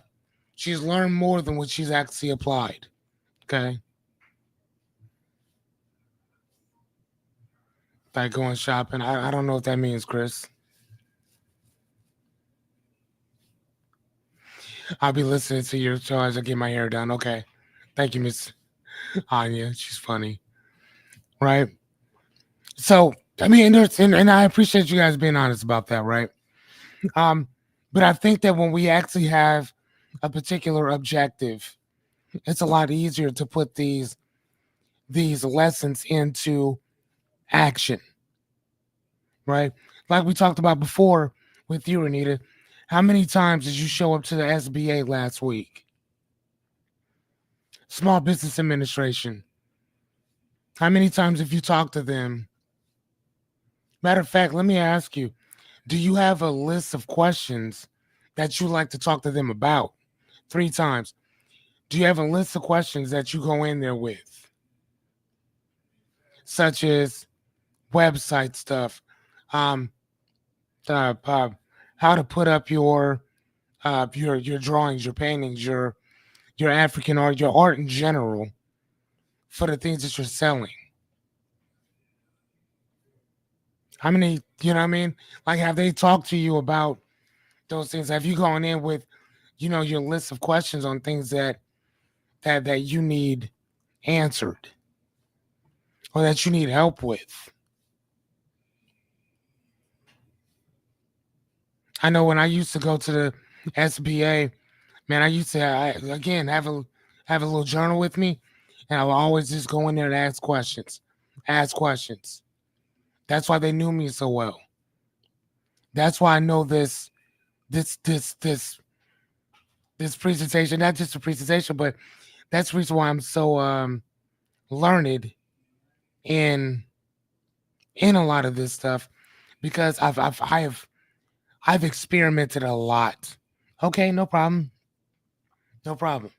she's learned more than what she's actually applied. Okay. Like going shopping. I don't know what that means, Chris. I'll be listening to your show as I get my hair done. Okay. Thank you, Miss Anya. She's funny. Right? So, I mean, and I appreciate you guys being honest about that, right? Um, but I think that when we actually have a particular objective, it's a lot easier to put these lessons into action, right? Like we talked about before with you, Anita. How many times did you show up to the SBA last week? Small Business Administration. How many times have you talked to them? Matter of fact, let me ask you, do you have a list of questions that you like to talk to them about? 3 times. Do you have a list of questions that you go in there with, such as website stuff, um, uh, how to put up your drawings, your paintings, your African art, your art in general for the things that you're selling? How many, you know what I mean? Like, have they talked to you about those things? Have you gone in with, your list of questions on things that you need answered or that you need help with? I know when I used to go to the SBA, man, I used to again have a little journal with me, and I would always just go in there and ask questions. That's why they knew me so well. That's why I know this this this this presentation, not just a presentation, but that's the reason why I'm so learned in a lot of this stuff, because I've experimented a lot. Okay, no problem. No problem.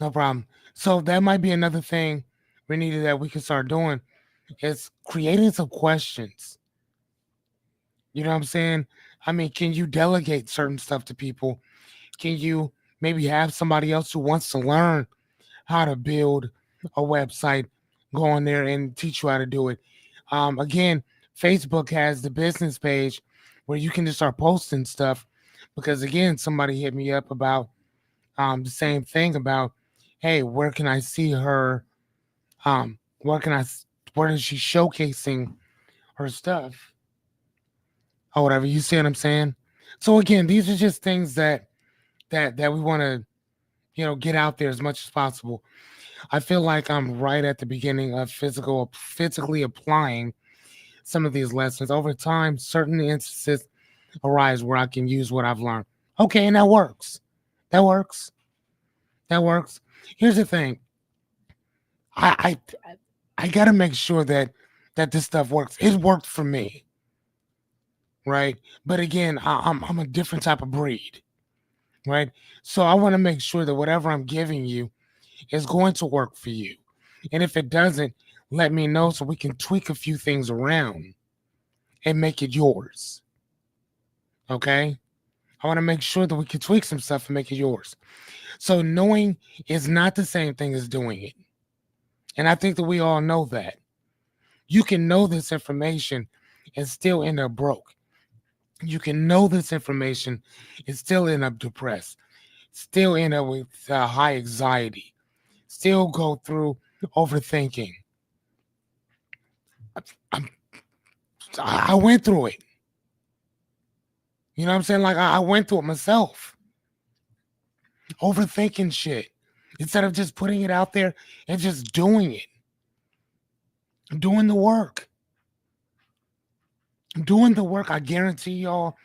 No problem. So that might be another thing, Renita, that we can start doing is creating some questions. You know what I'm saying? I mean, can you delegate certain stuff to people? Can you maybe have somebody else who wants to learn how to build a website go on there and teach you how to do it? Again, Facebook has the business page where you can just start posting stuff, because again, somebody hit me up about the same thing about, hey, where can I see her? Where can I? Where is she showcasing her stuff or whatever? You see what I'm saying? So again, these are just things that we want to get out there as much as possible. I feel like I'm right at the beginning of physically applying some of these lessons. Over time, certain instances arise where I can use what I've learned. Okay, and that works. That works. That works. Here's the thing. I I gotta make sure that this stuff works. It worked for me, right? But again, I'm a different type of breed, right? So I want to make sure that whatever I'm giving you is going to work for you. And if it doesn't, let me know so we can tweak a few things around and make it yours. Okay? I want to make sure that we can tweak some stuff and make it yours. So knowing is not the same thing as doing it. And I think that we all know that. You can know this information and still end up broke. You can know this information and still end up depressed, still end up with high anxiety, still go through overthinking. I, I went through it. You know what I'm saying? Like I went through it myself, overthinking shit instead of just putting it out there and just doing it, doing the work, doing the work. I guarantee y'all,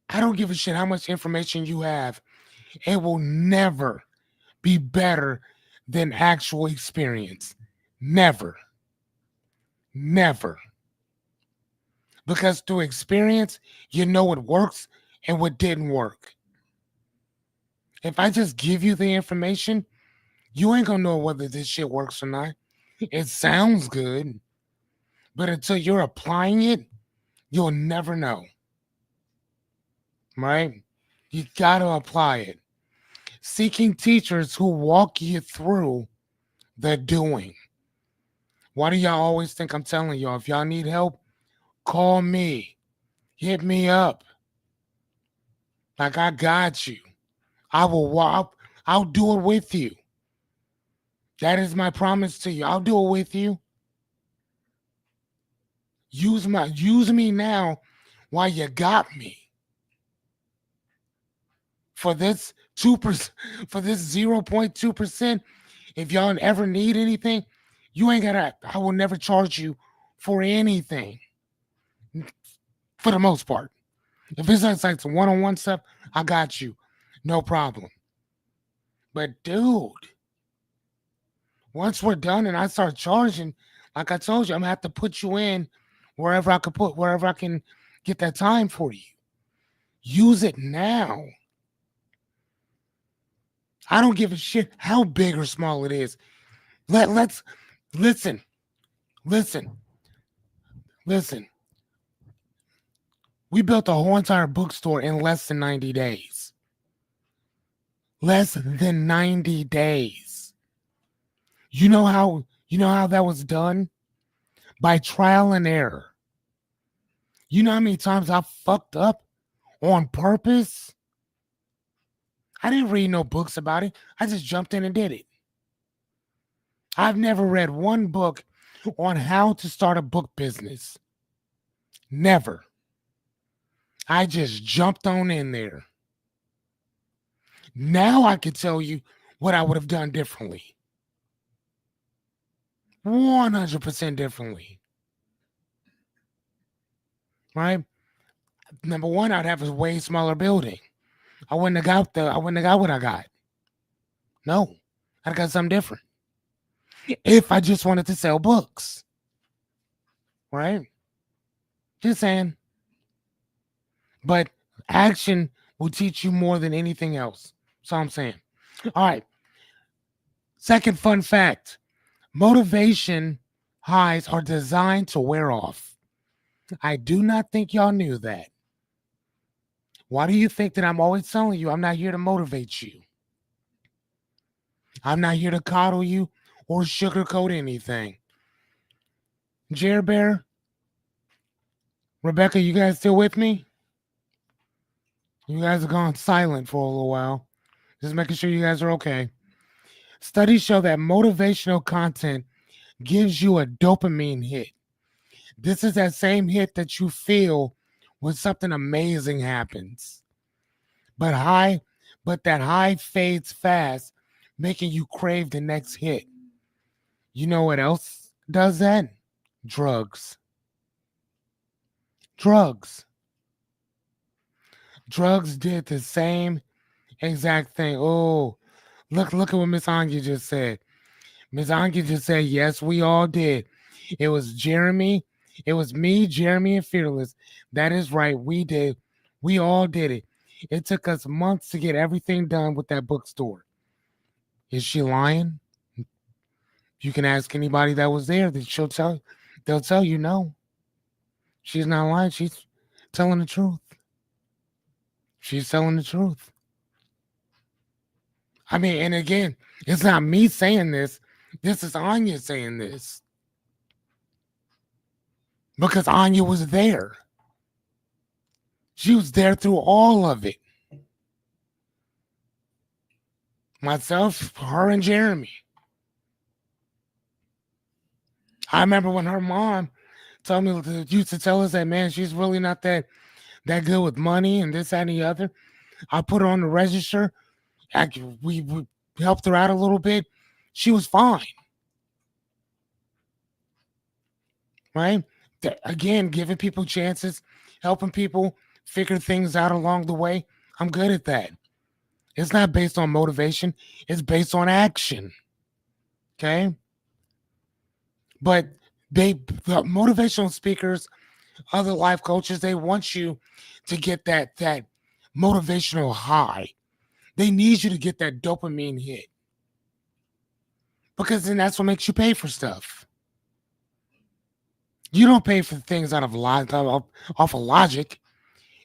I don't give a shit how much information you have. It will never be better than actual experience. Never. Never. Because through experience, you know what works and what didn't work. If I just give you the information, you ain't gonna know whether this shit works or not. It sounds good, but until you're applying it, you'll never know. Right? You gotta apply it. Seeking teachers who walk you through the doing. Why do y'all always think I'm telling y'all? If y'all need help, call me. Hit me up. Like I got you. I will walk. I'll do it with you. That is my promise to you. I'll do it with you. Use me now why you got me for this 2%, for this 0.2%. If y'all ever need anything, you ain't gotta, I will never charge you for anything for the most part. If it's like some one-on-one stuff, I got you. No problem. But dude, once we're done and I start charging, like I told you, I'm gonna have to put you in wherever I can get that time for you. Use it now. I don't give a shit how big or small it is. Let's listen, listen, listen. We built a whole entire bookstore in less than 90 days. Less than 90 days. You know how that was done? By trial and error. You know how many times I fucked up on purpose? I didn't read no books about it. I just jumped in and did it. I've never read one book on how to start a book business. Never. I just jumped on in there. Now I can tell you what I would have done differently. 100% differently. Right? Number one, I'd have a way smaller building. I wouldn't have got what I got. No. I'd got something different. If I just wanted to sell books. Right? Just saying. But action will teach you more than anything else. That's all I'm saying. All right. Second fun fact. Motivation highs are designed to wear off. I do not think y'all knew that. Why do you think that I'm always telling you I'm not here to motivate you? I'm not here to coddle you or sugarcoat anything. Jer Bear, Rebecca, you guys still with me? You guys have gone silent for a little while. Just making sure you guys are okay. Studies show that motivational content gives you a dopamine hit. This is that same hit that you feel when something amazing happens. But that high fades fast, making you crave the next hit. You know what else does that? Drugs. Drugs. Drugs did the same exact thing. Oh, look at what Miss Anya just said. Miss Anya just said, yes, we all did. It was Jeremy. It was me, Jeremy, and Fearless. That is right. We did. We all did it. It took us months to get everything done with that bookstore. Is she lying? You can ask anybody that was there. They'll tell you no. She's not lying. She's telling the truth. She's telling the truth. I mean, and again, it's not me saying this. This is Anya saying this. Because Anya was there. She was there through all of it. Myself, her, and Jeremy. I remember when her mom used to tell us that, man, she's really not that good with money and this, that, and the other. I put her on the register. We helped her out a little bit. She was fine. Right? Again, giving people chances, helping people figure things out along the way. I'm good at that. It's not based on motivation. It's based on action. Okay? But the motivational speakers, other life coaches, they want you to get that motivational high. They need you to get that dopamine hit. Because then that's what makes you pay for stuff. You don't pay for things off of logic.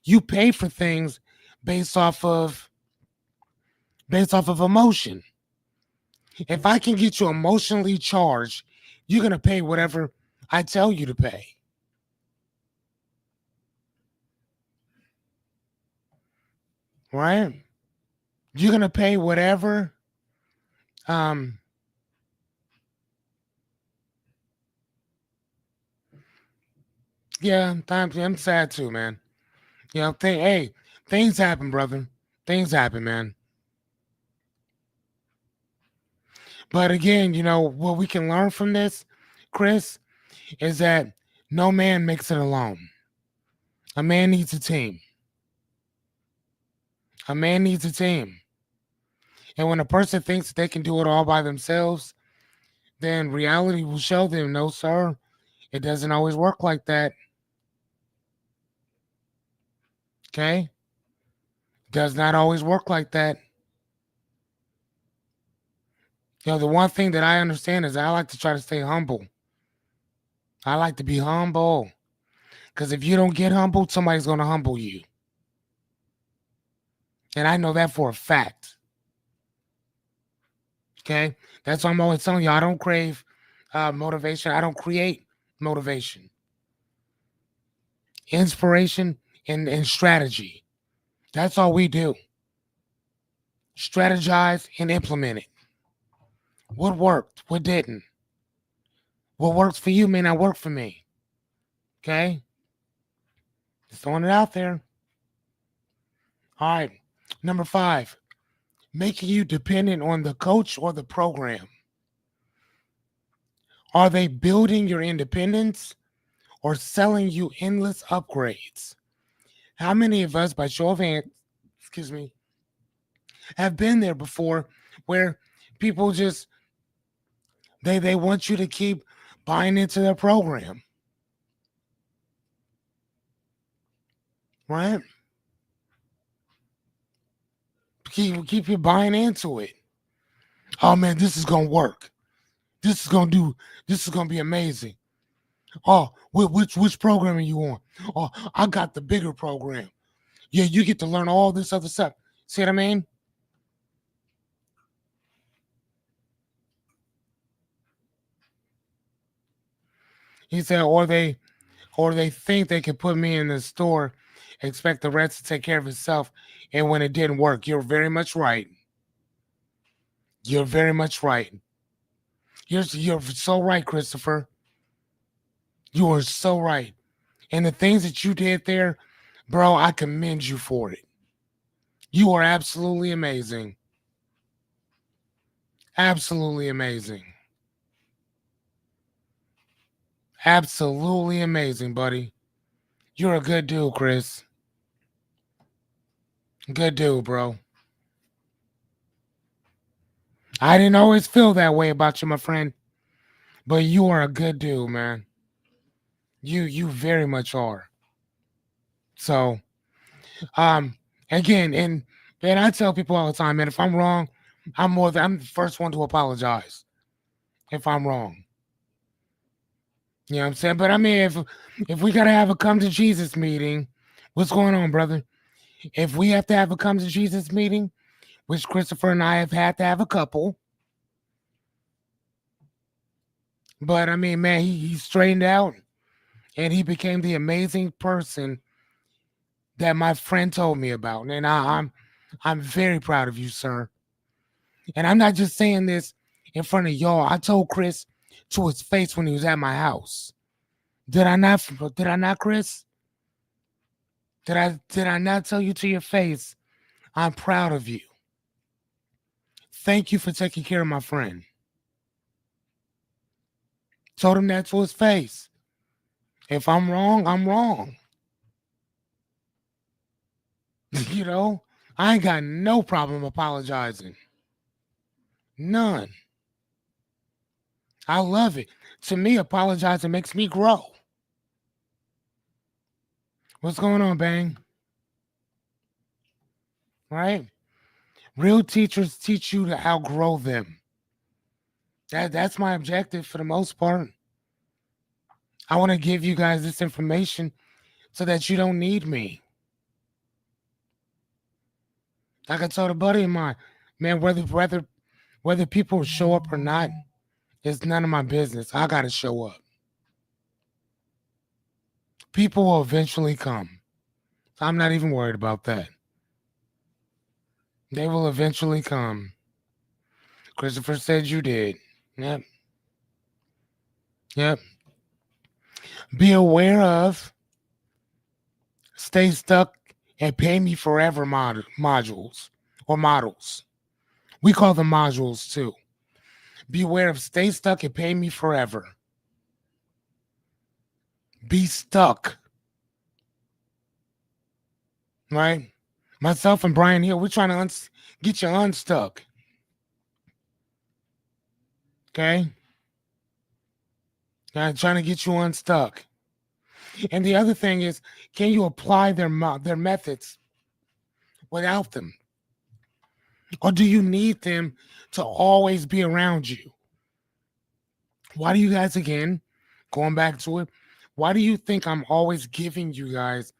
You pay for things based off of emotion. If I can get you emotionally charged, you're gonna pay whatever I tell you to pay. Right? You're gonna pay whatever. Um, yeah, I'm sad too, man. Hey, things happen, brother. Things happen, man. But again, what we can learn from this, Chris, is that no man makes it alone. A man needs a team. A man needs a team. And when a person thinks they can do it all by themselves, then reality will show them, no, sir, it doesn't always work like that. Okay? Does not always work like that. The one thing that I understand is I like to try to stay humble. I like to be humble. Because if you don't get humbled, somebody's going to humble you. And I know that for a fact. Okay? That's why I'm always telling you I don't crave motivation. I don't create motivation. Inspiration and strategy. That's all we do. Strategize and implement it. What worked? What didn't? What works for you may not work for me. Okay? Just throwing it out there. All right. Number 5, making you dependent on the coach or the program. Are they building your independence or selling you endless upgrades? How many of us, by show of hands, excuse me, have been there before where people just they want you to keep buying into their program? Right? Keep you buying into it. Oh man, this is gonna work. This is gonna be amazing. Oh, which program are you on? Oh, I got the bigger program. Yeah, you get to learn all this other stuff. See what I mean? He said, or they think they can put me in the store, expect the rest to take care of itself, and when it didn't work. You're very much right. You're very much right. You're so right, Christopher. You are so right. And the things that you did there, bro, I commend you for it. You are absolutely amazing. Absolutely amazing. Absolutely amazing, buddy. You're a good dude, Chris. Good dude, bro. I didn't always feel that way about you, my friend, but you are a good dude, man. You very much are. So, um, again, and I tell people all the time, man, if I'm wrong, I'm the first one to apologize if I'm wrong. You know what I'm saying? But I mean, if we gotta have a come to Jesus meeting, what's going on, brother? If we have to have a come to Jesus meeting, which Christopher and I have had to have a couple, but I mean, man, he straightened out and he became the amazing person that my friend told me about. And I'm very proud of you, sir. And I'm not just saying this in front of y'all. I told Chris to his face when he was at my house. Did I not? Did I not, Chris? Did I not tell you to your face? I'm proud of you. Thank you for taking care of my friend. Told him that to his face. If I'm wrong, I'm wrong. you know, I ain't got no problem apologizing. None. I love it. To me, apologizing makes me grow. What's going on, Bang? Right? Real teachers teach you to outgrow them. That's my objective for the most part. I want to give you guys this information so that you don't need me. Like I told a buddy of mine, man, whether people show up or not, it's none of my business. I gotta show up. People will eventually come. I'm not even worried about that. They will eventually come. Christopher said you did. Yep. Yep. Be aware of, stay stuck and Pay Me Forever modules or models. We call them modules too. Beware of Stay Stuck and Pay Me Forever. Be stuck. Right? Myself and Brian Hill, we're trying to get you unstuck. Okay? Trying to get you unstuck. And the other thing is, can you apply their methods without them? Or do you need them to always be around you? Why do you guys, again, going back to it, why do you think I'm always giving you guys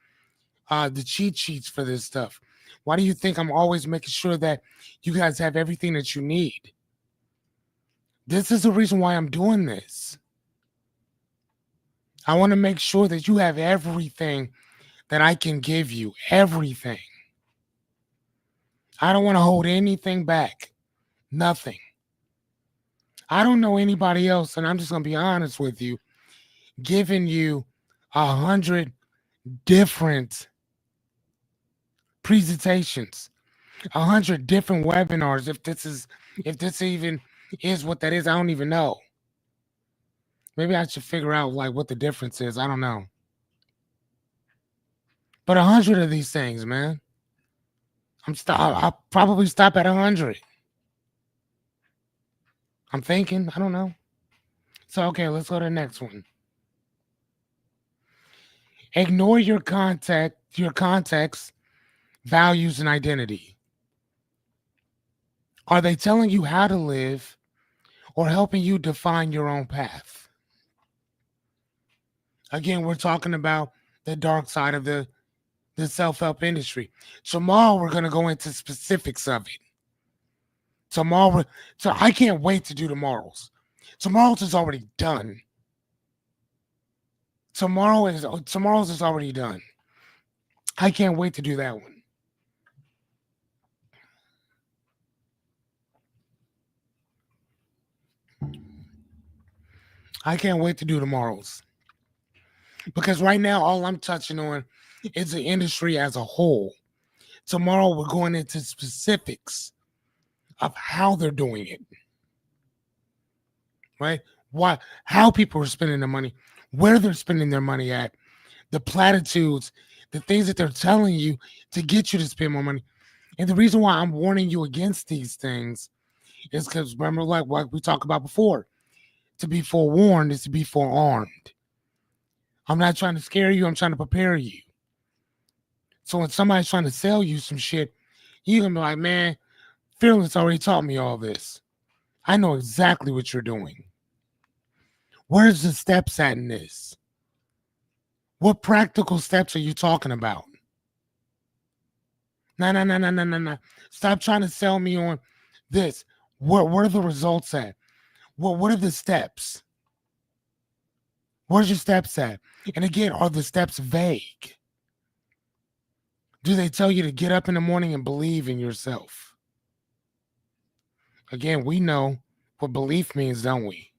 the cheat sheets for this stuff? Why do you think I'm always making sure that you guys have everything that you need? This is the reason why I'm doing this. I want to make sure that you have everything that I can give you. Everything. I don't want to hold anything back. Nothing. I don't know anybody else, and I'm just going to be honest with you, giving you 100 different presentations, 100 different webinars. If this even is what that is, I don't even know. Maybe I should figure out like what the difference is. I don't know. But 100 of these things, man. I'll probably stop at 100. I'm thinking. I don't know. So okay, let's go to the next one. Ignore your context, values, and identity. Are they telling you how to live or helping you define your own path? Again, we're talking about the dark side of the self-help industry. Tomorrow we're going to go into specifics of it. Tomorrow, so I can't wait to do tomorrow's. Tomorrow's is already done. Tomorrow's is already done. I can't wait to do that one. I can't wait to do tomorrow's. Because right now, all I'm touching on is the industry as a whole. Tomorrow, we're going into specifics of how they're doing it. Right? How people are spending their money, where they're spending their money at, the platitudes, the things that they're telling you to get you to spend more money. And the reason why I'm warning you against these things is because remember, like what we talked about before, to be forewarned is to be forearmed. I'm not trying to scare you, I'm trying to prepare you. So when somebody's trying to sell you some shit, you're gonna be like, man, Fearless already taught me all this. I know exactly what you're doing. Where's the steps at in this? What practical steps are you talking about? No. Stop trying to sell me on this. Where are the results at? What are the steps? Where's your steps at? And again, are the steps vague? Do they tell you to get up in the morning and believe in yourself? Again, we know what belief means, don't we?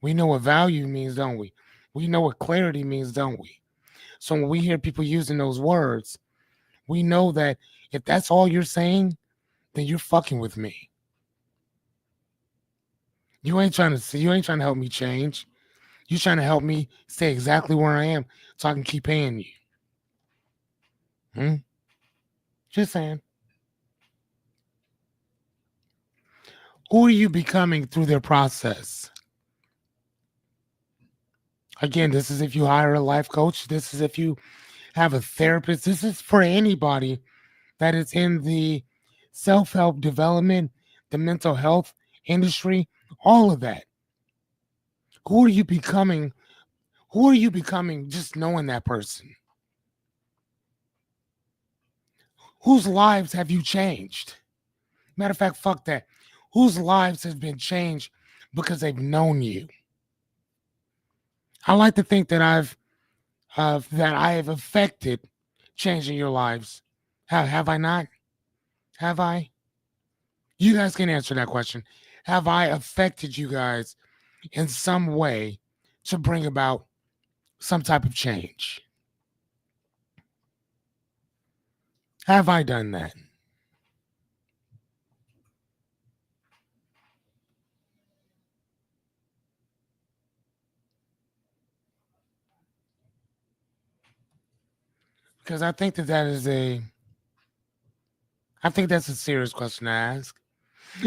We know what value means, don't we? We know what clarity means, don't we? So when we hear people using those words, we know that if that's all you're saying, then you're fucking with me. You ain't trying to help me change. You're trying to help me stay exactly where I am so I can keep paying you. Just saying. Who are you becoming through their process? Again, this is if you hire a life coach. This is if you have a therapist. This is for anybody that is in the self-help development, the mental health industry, all of that. Who are you becoming? Who are you becoming just knowing that person? Whose lives have you changed? Matter of fact, fuck that. Whose lives have been changed because they've known you? I like to think that I have affected changing your lives. Have I not? Have I? You guys can answer that question. Have I affected you guys in some way to bring about some type of change? Have I done that? Because I think that's a serious question to ask.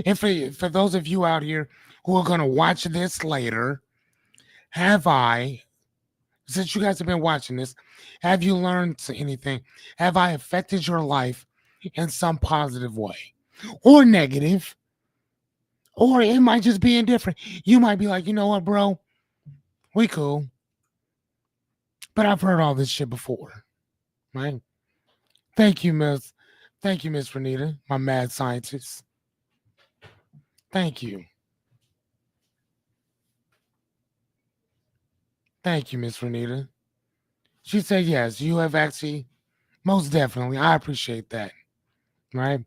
And for those of you out here who are going to watch this later, have I, since you guys have been watching this, have you learned anything? Have I affected your life in some positive way or negative? Or it might just be indifferent. You might be like, you know what, bro? We cool. But I've heard all this shit before. Right? Thank you, Miss. Thank you, Miss Renita, my mad scientist. Thank you. Thank you, Miss Renita. She said, yes, you have actually, most definitely. I appreciate that. Right?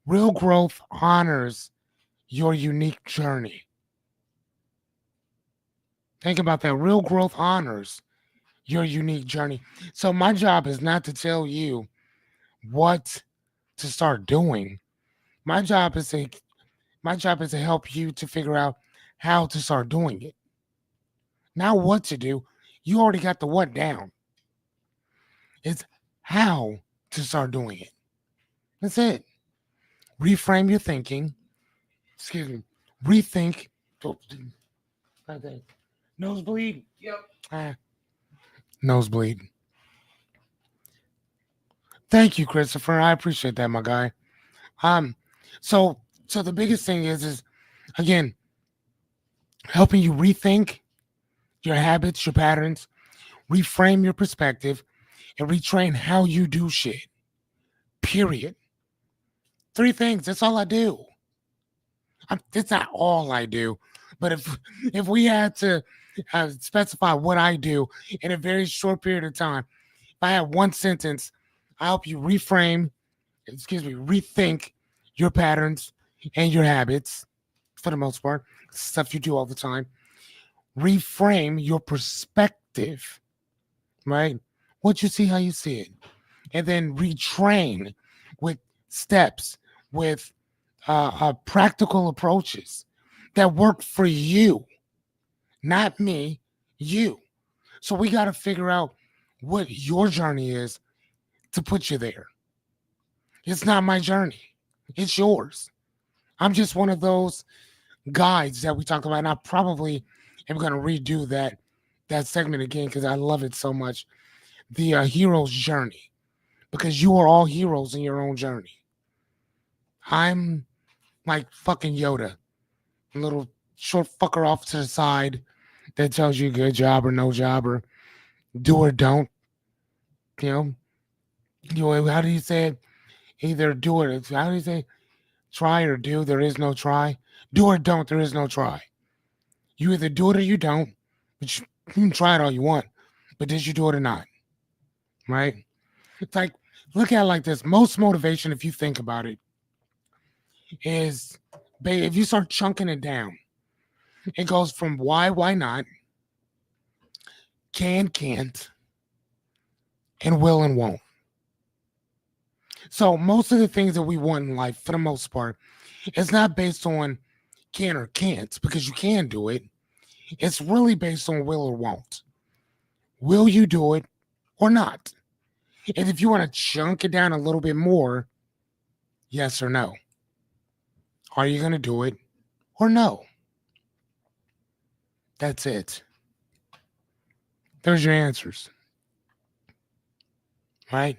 Real growth honors your unique journey. Think about that. Real growth honors your unique journey. So, my job is not to tell you what to start doing. My job is to my job is to help you to figure out how to start doing it. Now, what to do, you already got the what down. It's how to start doing it. That's it. Reframe your thinking. Excuse me. Rethink. Oh, nosebleed. Yep. Ah, nosebleed. Thank you, Christopher. I appreciate that, my guy. Um, so the biggest thing is again helping you rethink your habits, your patterns, reframe your perspective, and retrain how you do shit. Period. Three things. That's all I do. It's not all I do, but if we had to specify what I do in a very short period of time, if I had one sentence, I help you rethink your patterns and your habits for the most part, stuff you do all the time. Reframe your perspective, right? What you see, how you see it, and then retrain with steps, with practical approaches that work for you, not me, you. So we got to figure out what your journey is to put you there. It's not my journey, it's yours. I'm just one of those guides that we talked about. And I probably am going to redo that segment again because I love it so much. The hero's journey, because you are all heroes in your own journey. I'm like fucking Yoda, a little short fucker off to the side that tells you good job or no job or do or don't. You know, how do you say it? Either do it. How do you say try or do? There is no try. Do or don't. There is no try. You either do it or you don't. But you can try it all you want. But did you do it or not? Right? It's like look at it like this. Most motivation, if you think about it, is if you start chunking it down, it goes from why not, can't, and will and won't. So most of the things that we want in life, for the most part, it's not based on can or can't because you can do it. It's really based on will or won't. Will you do it or not? And if you want to chunk it down a little bit more, yes or no. Are you going to do it or no? That's it. There's your answers. Right?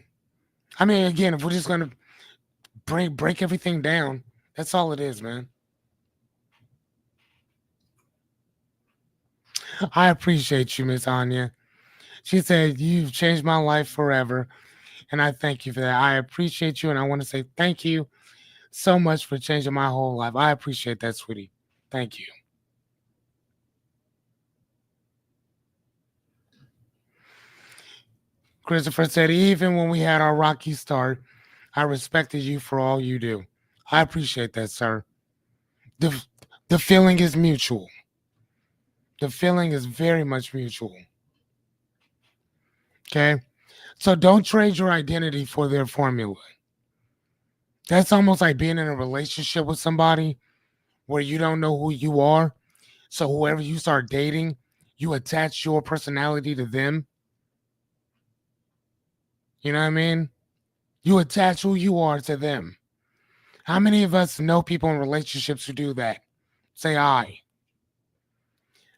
I mean, again, if we're just going to break everything down, that's all it is, man. I appreciate you, Miss Anya. She said, you've changed my life forever. And I thank you for that. I appreciate you. And I want to say thank you so much for changing my whole life. I appreciate that, sweetie. Thank you. Christopher said, even when we had our rocky start, I respected you for all you do. I appreciate that, sir. The, the feeling is mutual. The feeling is very much mutual. Okay? So don't trade your identity for their formula. That's almost like being in a relationship with somebody where you don't know who you are. So whoever you start dating, you attach your personality to them. You know what I mean? You attach who you are to them. How many of us know people in relationships who do that? Say I.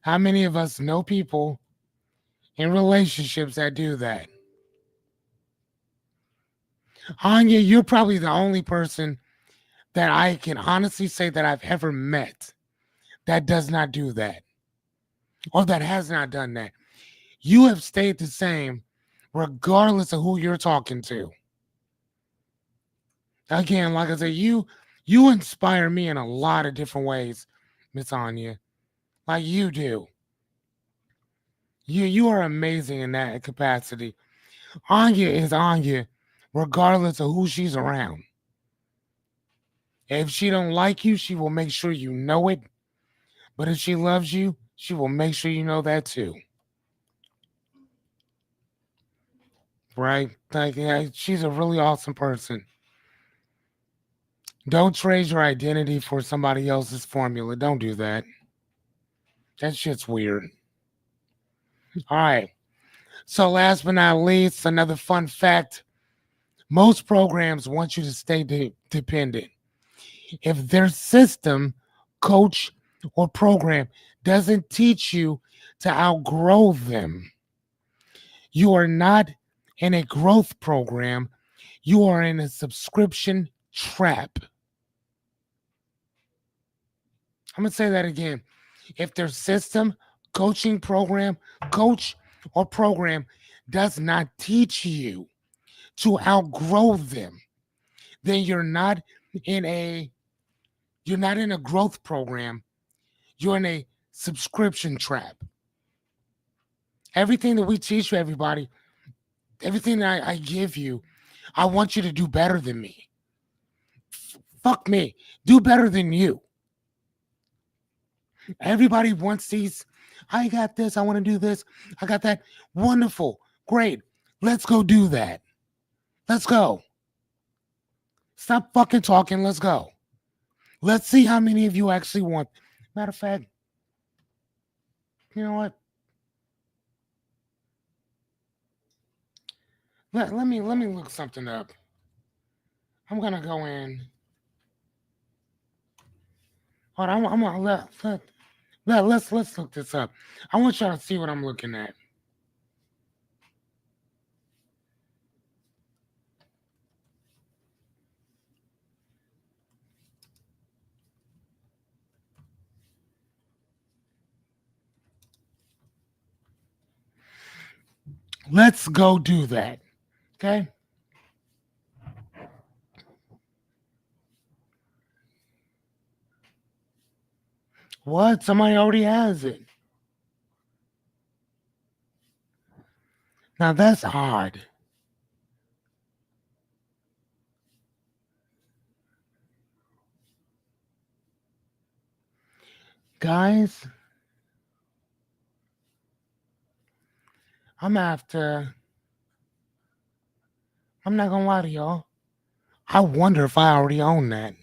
How many of us know people in relationships that do that? Anya, you're probably the only person that I can honestly say that I've ever met that does not do that or that has not done that. You have stayed the same regardless of who you're talking to. Again, like I said, you inspire me in a lot of different ways, Miss Anya. Like you do. You are amazing in that capacity. Anya is Anya, regardless of who she's around. If she don't like you, she will make sure you know it. But if she loves you, she will make sure you know that too. Right? Like, yeah, she's a really awesome person. Don't trade your identity for somebody else's formula. Don't do that. That shit's weird. All right. So, last but not least, another fun fact: most programs want you to stay dependent. If their system, coach, or program doesn't teach you to outgrow them, you are not in a growth program, you are in a subscription trap. I'm going to say that again. If their system, coaching program, coach, or program does not teach you to outgrow them, then in a you're not in a growth program. You're in a subscription trap. Everything that we teach you, everybody, everything that I give you, I want you to do better than me. Fuck me. Do better than you. Everybody wants these. I got this. I want to do this. I got that. Wonderful. Great. Let's go do that. Let's go. Stop fucking talking. Let's go. Let's see how many of you actually want. Matter of fact, you know what? Let me look something up. I'm gonna go in. Hold on, I'm gonna let's look this up. I want y'all to see what I'm looking at. Let's go do that. Okay? What? Somebody already has it. Now that's odd. Guys, I'm after I'm not gonna lie to y'all. I wonder if I already own that.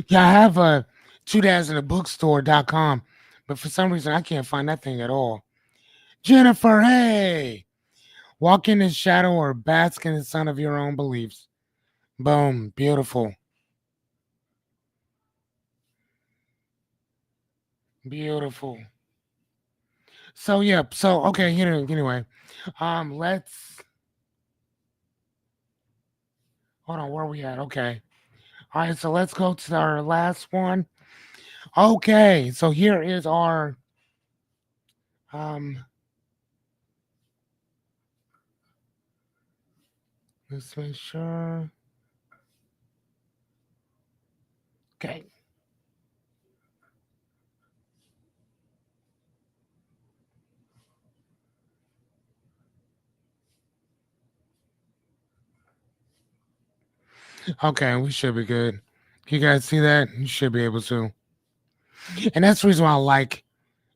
Yeah, I have a two dads in a bookstore.com, but for some reason I can't find that thing at all. Jennifer, hey! Walk in the shadow or bask in the sun of your own beliefs. Boom. Beautiful. Beautiful. So yep. So okay. Anyway, let's hold on. Where are we at? Okay. All right. So let's go to our last one. Okay. So here is our um. Let's make sure. Okay. Okay. We should be good. You guys see that? You should be able to. And that's the reason why I like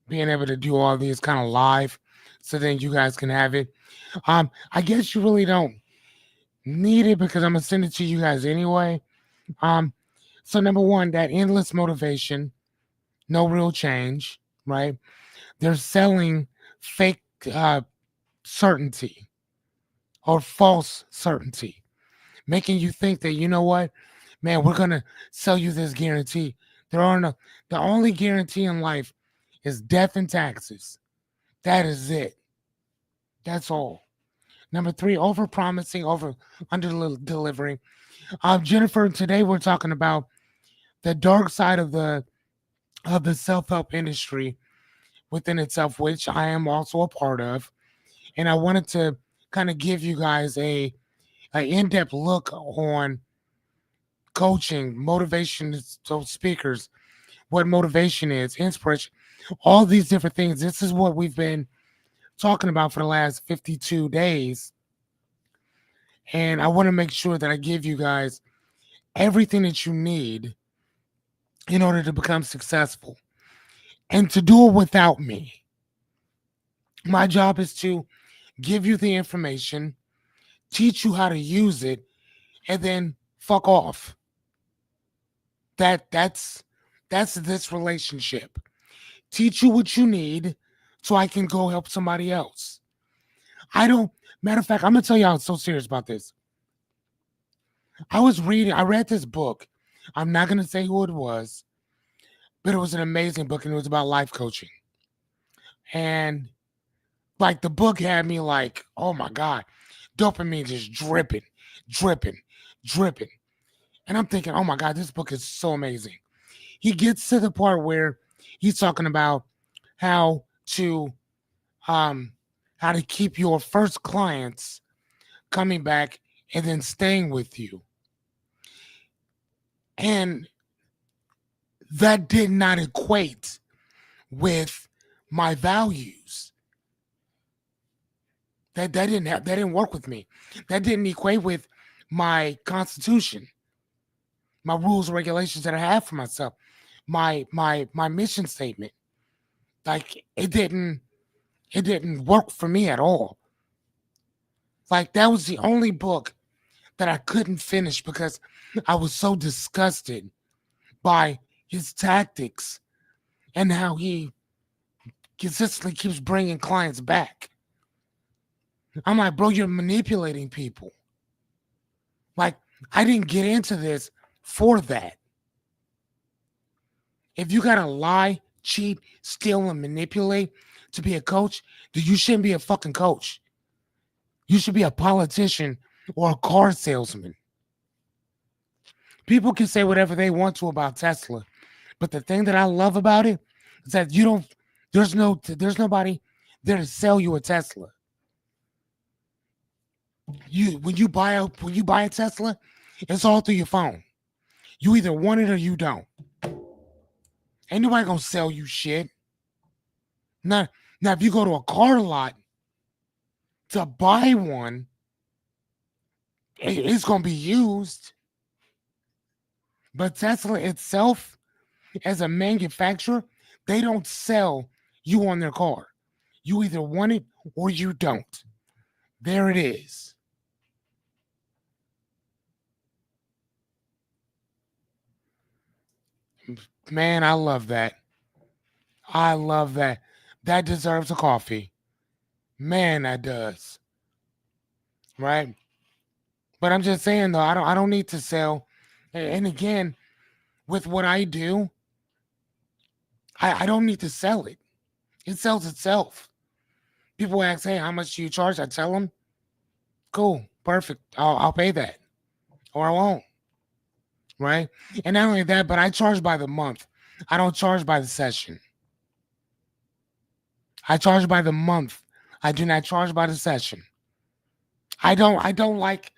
being able to do all these kind of live, so then you guys can have it. I guess you really don't need it because I'm gonna send it to you guys anyway. Um, so number one, that endless motivation, no real change, right? They're selling fake uh, certainty or false certainty, making you think that, you know what, man, we're gonna sell you this guarantee. There are no, the only guarantee in life is death and taxes. That is it. That's all. Number three, over promising, over under delivering. Jennifer, today we're talking about the dark side of the self help industry within itself, which I am also a part of, and I wanted to kind of give you guys a in depth look on coaching, motivation, so speakers, what motivation is, inspiration, all these different things. This is what we've been talking about for the last 52 days. And I want to make sure that I give you guys everything that you need in order to become successful and to do it without me. My job is to give you the information, teach you how to use it, and then fuck off. That's this relationship. Teach you what you need so I can go help somebody else. I don't Matter of fact, I'm gonna tell you how I'm so serious about this. I read this book. I'm not gonna say who it was, but it was an amazing book and it was about life coaching. And like the book had me like, oh my God, dopamine just dripping, dripping, dripping. And I'm thinking, oh my God, this book is so amazing. He gets to the part where he's talking about how to um how to keep your first clients coming back and then staying with you. And that did not equate with my values. That didn't work with me. That didn't equate with my constitution, my rules and regulations that I have for myself, my mission statement. Like it didn't work for me at all. Like that was the only book that I couldn't finish because I was so disgusted by his tactics and how he consistently keeps bringing clients back. I'm like, bro, you're manipulating people. Like, I didn't get into this for that. If you gotta lie, cheat, steal, and manipulate to be a coach, then you shouldn't be a fucking coach. You should be a politician or a car salesman. People can say whatever they want to about Tesla, but the thing that I love about it is that you don't. There's nobody there to sell you a Tesla. When you buy a Tesla, it's all through your phone. You either want it or you don't. Ain't nobody gonna sell you shit. Now if you go to a car lot to buy one, it's gonna be used. But Tesla itself, as a manufacturer, they don't sell you on their car. You either want it or you don't. There it is. Man, I love that. I love that. That deserves a coffee. Man, that does. Right? But I'm just saying though, I don't need to sell. And again, with what I do, I don't need to sell it. It sells itself. People ask, hey, how much do you charge? I tell them, cool, perfect. I'll pay that. Or I won't. Right? And not only that, but I charge by the month. I don't charge by the session. I charge by the month. I do not charge by the session. I don't like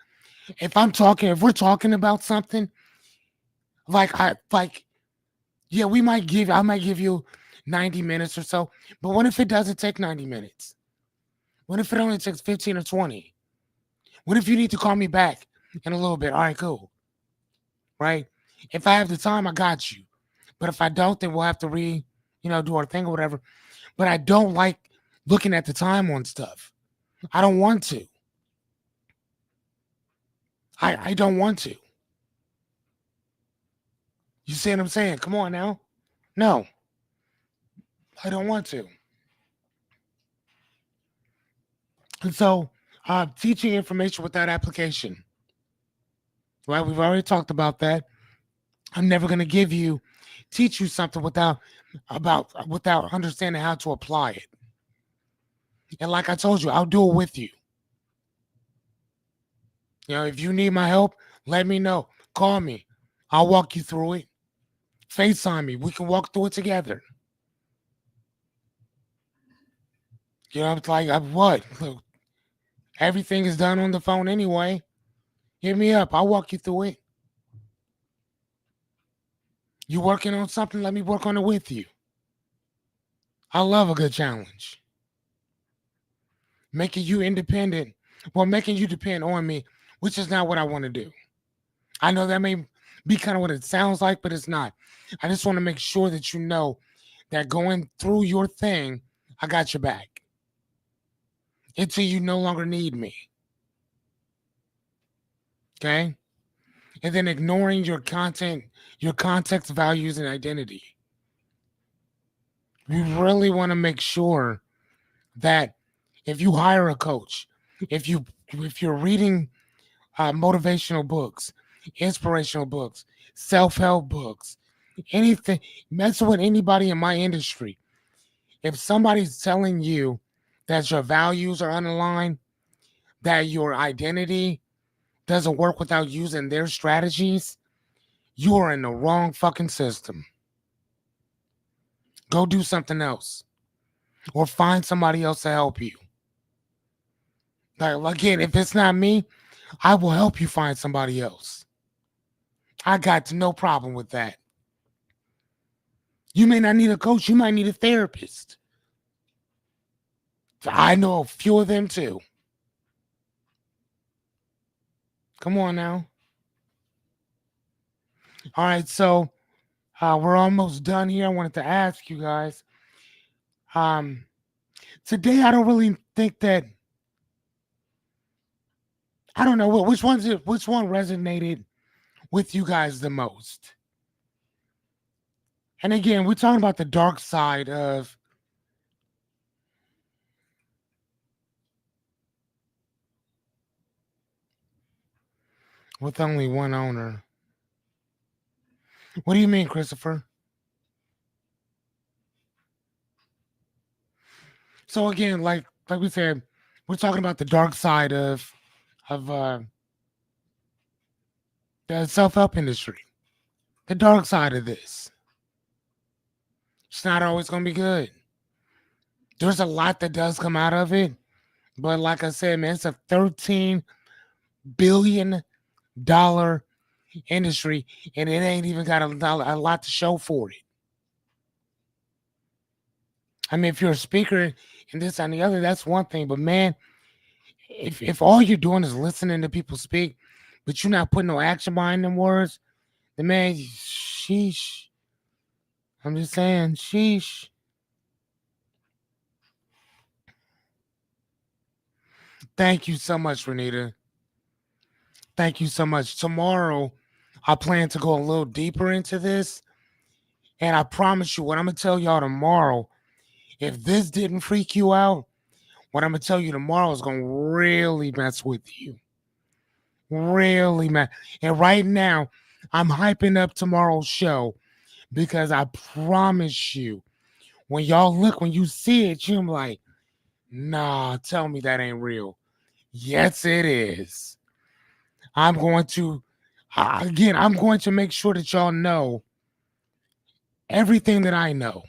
if we're talking about something, like yeah, I might give you 90 minutes or so. But what if it doesn't take 90 minutes? What if it only takes 15 or 20? What if you need to call me back in a little bit? All right, cool. Right? If I have the time, I got you. But if I don't, then we'll have to do our thing or whatever. But I don't like looking at the time on stuff. I don't want to. I don't want to. You see what I'm saying? Come on now. No, I don't want to. And so, teaching information without application, right? We've already talked about that. I'm never going to teach you something without understanding how to apply it. And like I told you, I'll do it with you. If you need my help, let me know. Call me. I'll walk you through it. FaceTime me. We can walk through it together. It's like, what? Look, everything is done on the phone anyway. Hit me up. I'll walk you through it. You working on something? Let me work on it with you. I love a good challenge. Making you independent, making you depend on me, which is not what I want to do. I know that may be kind of what it sounds like, but it's not. I just want to make sure that you know that going through your thing, I got your back until you no longer need me. Okay? And then ignoring your content, your context, values, and identity. We really want to make sure that if you hire a coach, if you're reading motivational books, inspirational books, self-help books, anything, mess with anybody in my industry. If somebody's telling you that your values are unaligned, that your identity doesn't work without using their strategies, you are in the wrong fucking system. Go do something else or find somebody else to help you. Like, again, if it's not me, I will help you find somebody else. I got no problem with that. You may not need a coach, you might need a therapist. I know a few of them too. Come on now. All right, so we're almost done here. I wanted to ask you guys. Today I don't really think that I don't know which one resonated with you guys the most. And again, we're talking about the dark side of with only one owner. What do you mean, Christopher? So again, like we said, we're talking about the dark side of the self-help industry. The dark side of this. It's not always going to be good. There's a lot that does come out of it, but like I said, man, it's a $13 billion industry, and it ain't even got a lot to show for it. I mean, if you're a speaker and this and the other, that's one thing. But man, if all you're doing is listening to people speak, but you're not putting no action behind them words, then man, sheesh. I'm just saying, sheesh. Thank you so much, Renita. Thank you so much. Tomorrow, I plan to go a little deeper into this. And I promise you, what I'm going to tell y'all tomorrow, if this didn't freak you out, what I'm going to tell you tomorrow is going to really mess with you. Really, man. And right now, I'm hyping up tomorrow's show because I promise you, when you see it, you're like, nah, tell me that ain't real. Yes, it is. I'm going to, I'm going to make sure that y'all know everything that I know.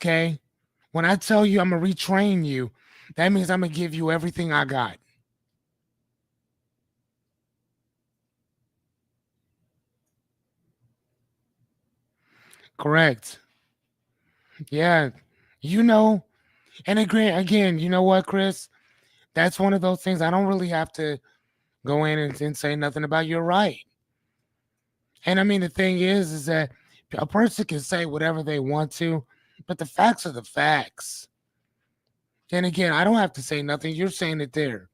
Okay? When I tell you I'm going to retrain you, that means I'm going to give you everything I got. Correct. Yeah. And again, you know what, Chris? That's one of those things I don't really have to go in and say nothing about. You're right. And I mean, the thing is that a person can say whatever they want to, But the facts are the facts. And again, I don't have to say nothing. You're saying it there.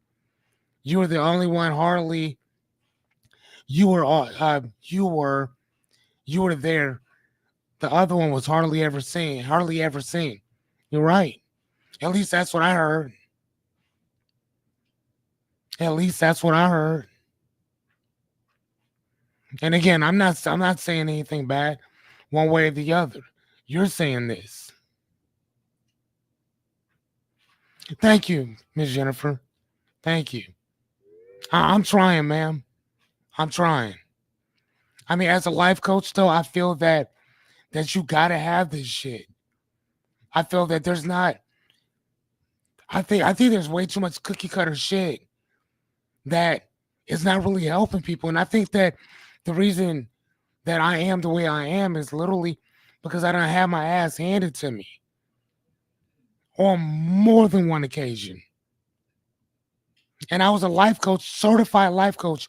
You were the only one, Harley. You were there. The other one was hardly ever seen. Hardly ever seen. You're right. At least that's what I heard. At least that's what I heard. And again, I'm not saying anything bad one way or the other. You're saying this. Thank you, Miss Jennifer. Thank you. I'm trying, ma'am. I'm trying. I mean, as a life coach, though, I feel that you gotta have this shit. I feel that there's not. I think there's way too much cookie cutter shit that is not really helping people, and I think that the reason that I am the way I am is literally because I don't have my ass handed to me on more than one occasion. And I was a life coach, certified life coach,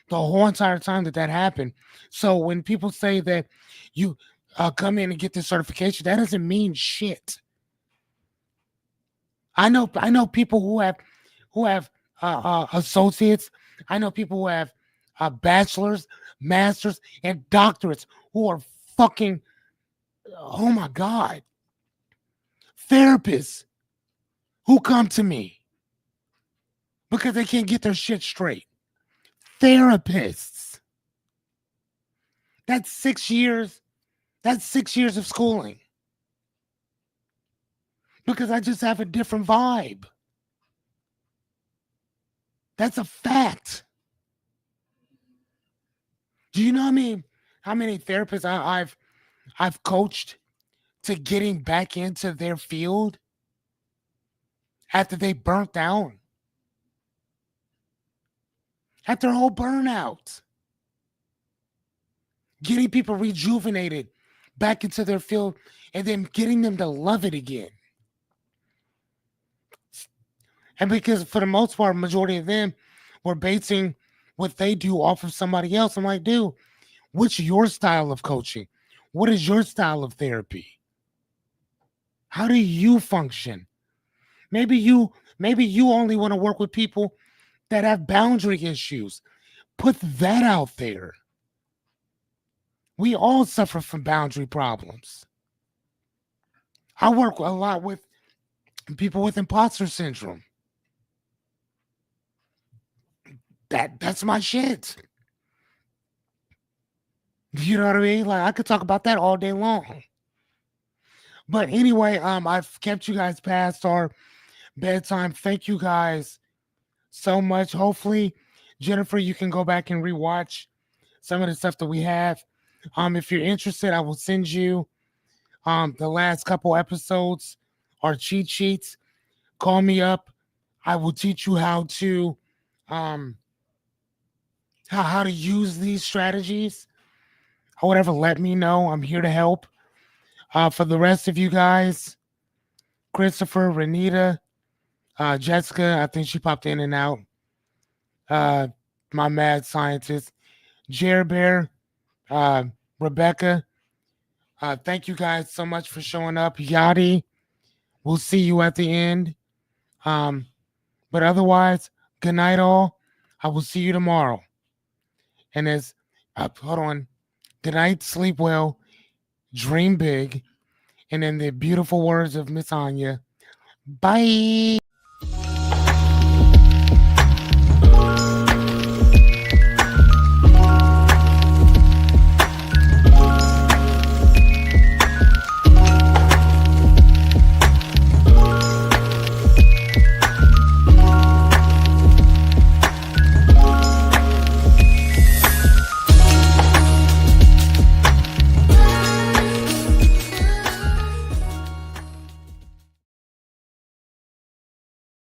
the whole entire time that happened. So when people say that you come in and get this certification, that doesn't mean shit. I know people who have associates. I know people who have bachelors, masters, and doctorates who are fucking, oh my god, therapists who come to me because they can't get their shit straight. Therapists. That's 6 years. That's 6 years of schooling. Because I just have a different vibe. That's a fact. Do you know how many therapists I've coached to getting back into their field after they burnt out? After a whole burnout. Getting people rejuvenated back into their field and then getting them to love it again. And because for the most part, majority of them were basing what they do off of somebody else. I'm like, dude, what's your style of coaching? What is your style of therapy? How do you function? Maybe you only want to work with people that have boundary issues. Put that out there. We all suffer from boundary problems. I work a lot with people with imposter syndrome. That's my shit. You know what I mean? Like I could talk about that all day long. But anyway, I've kept you guys past our bedtime. Thank you guys so much. Hopefully, Jennifer, you can go back and rewatch some of the stuff that we have. If you're interested, I will send you the last couple episodes or cheat sheets. Call me up. I will teach you how to um how to use these strategies. Or whatever, let me know. I'm here to help. For the rest of you guys, Christopher, Renita, Jessica, I think she popped in and out. Uh, my mad scientist, Jer Bear, uh, Rebecca. Thank you guys so much for showing up. Yachty, we'll see you at the end. Um, but otherwise, good night, all. I will see you tomorrow. And as hold on, good night, sleep well, dream big, and in the beautiful words of Miss Anya, bye.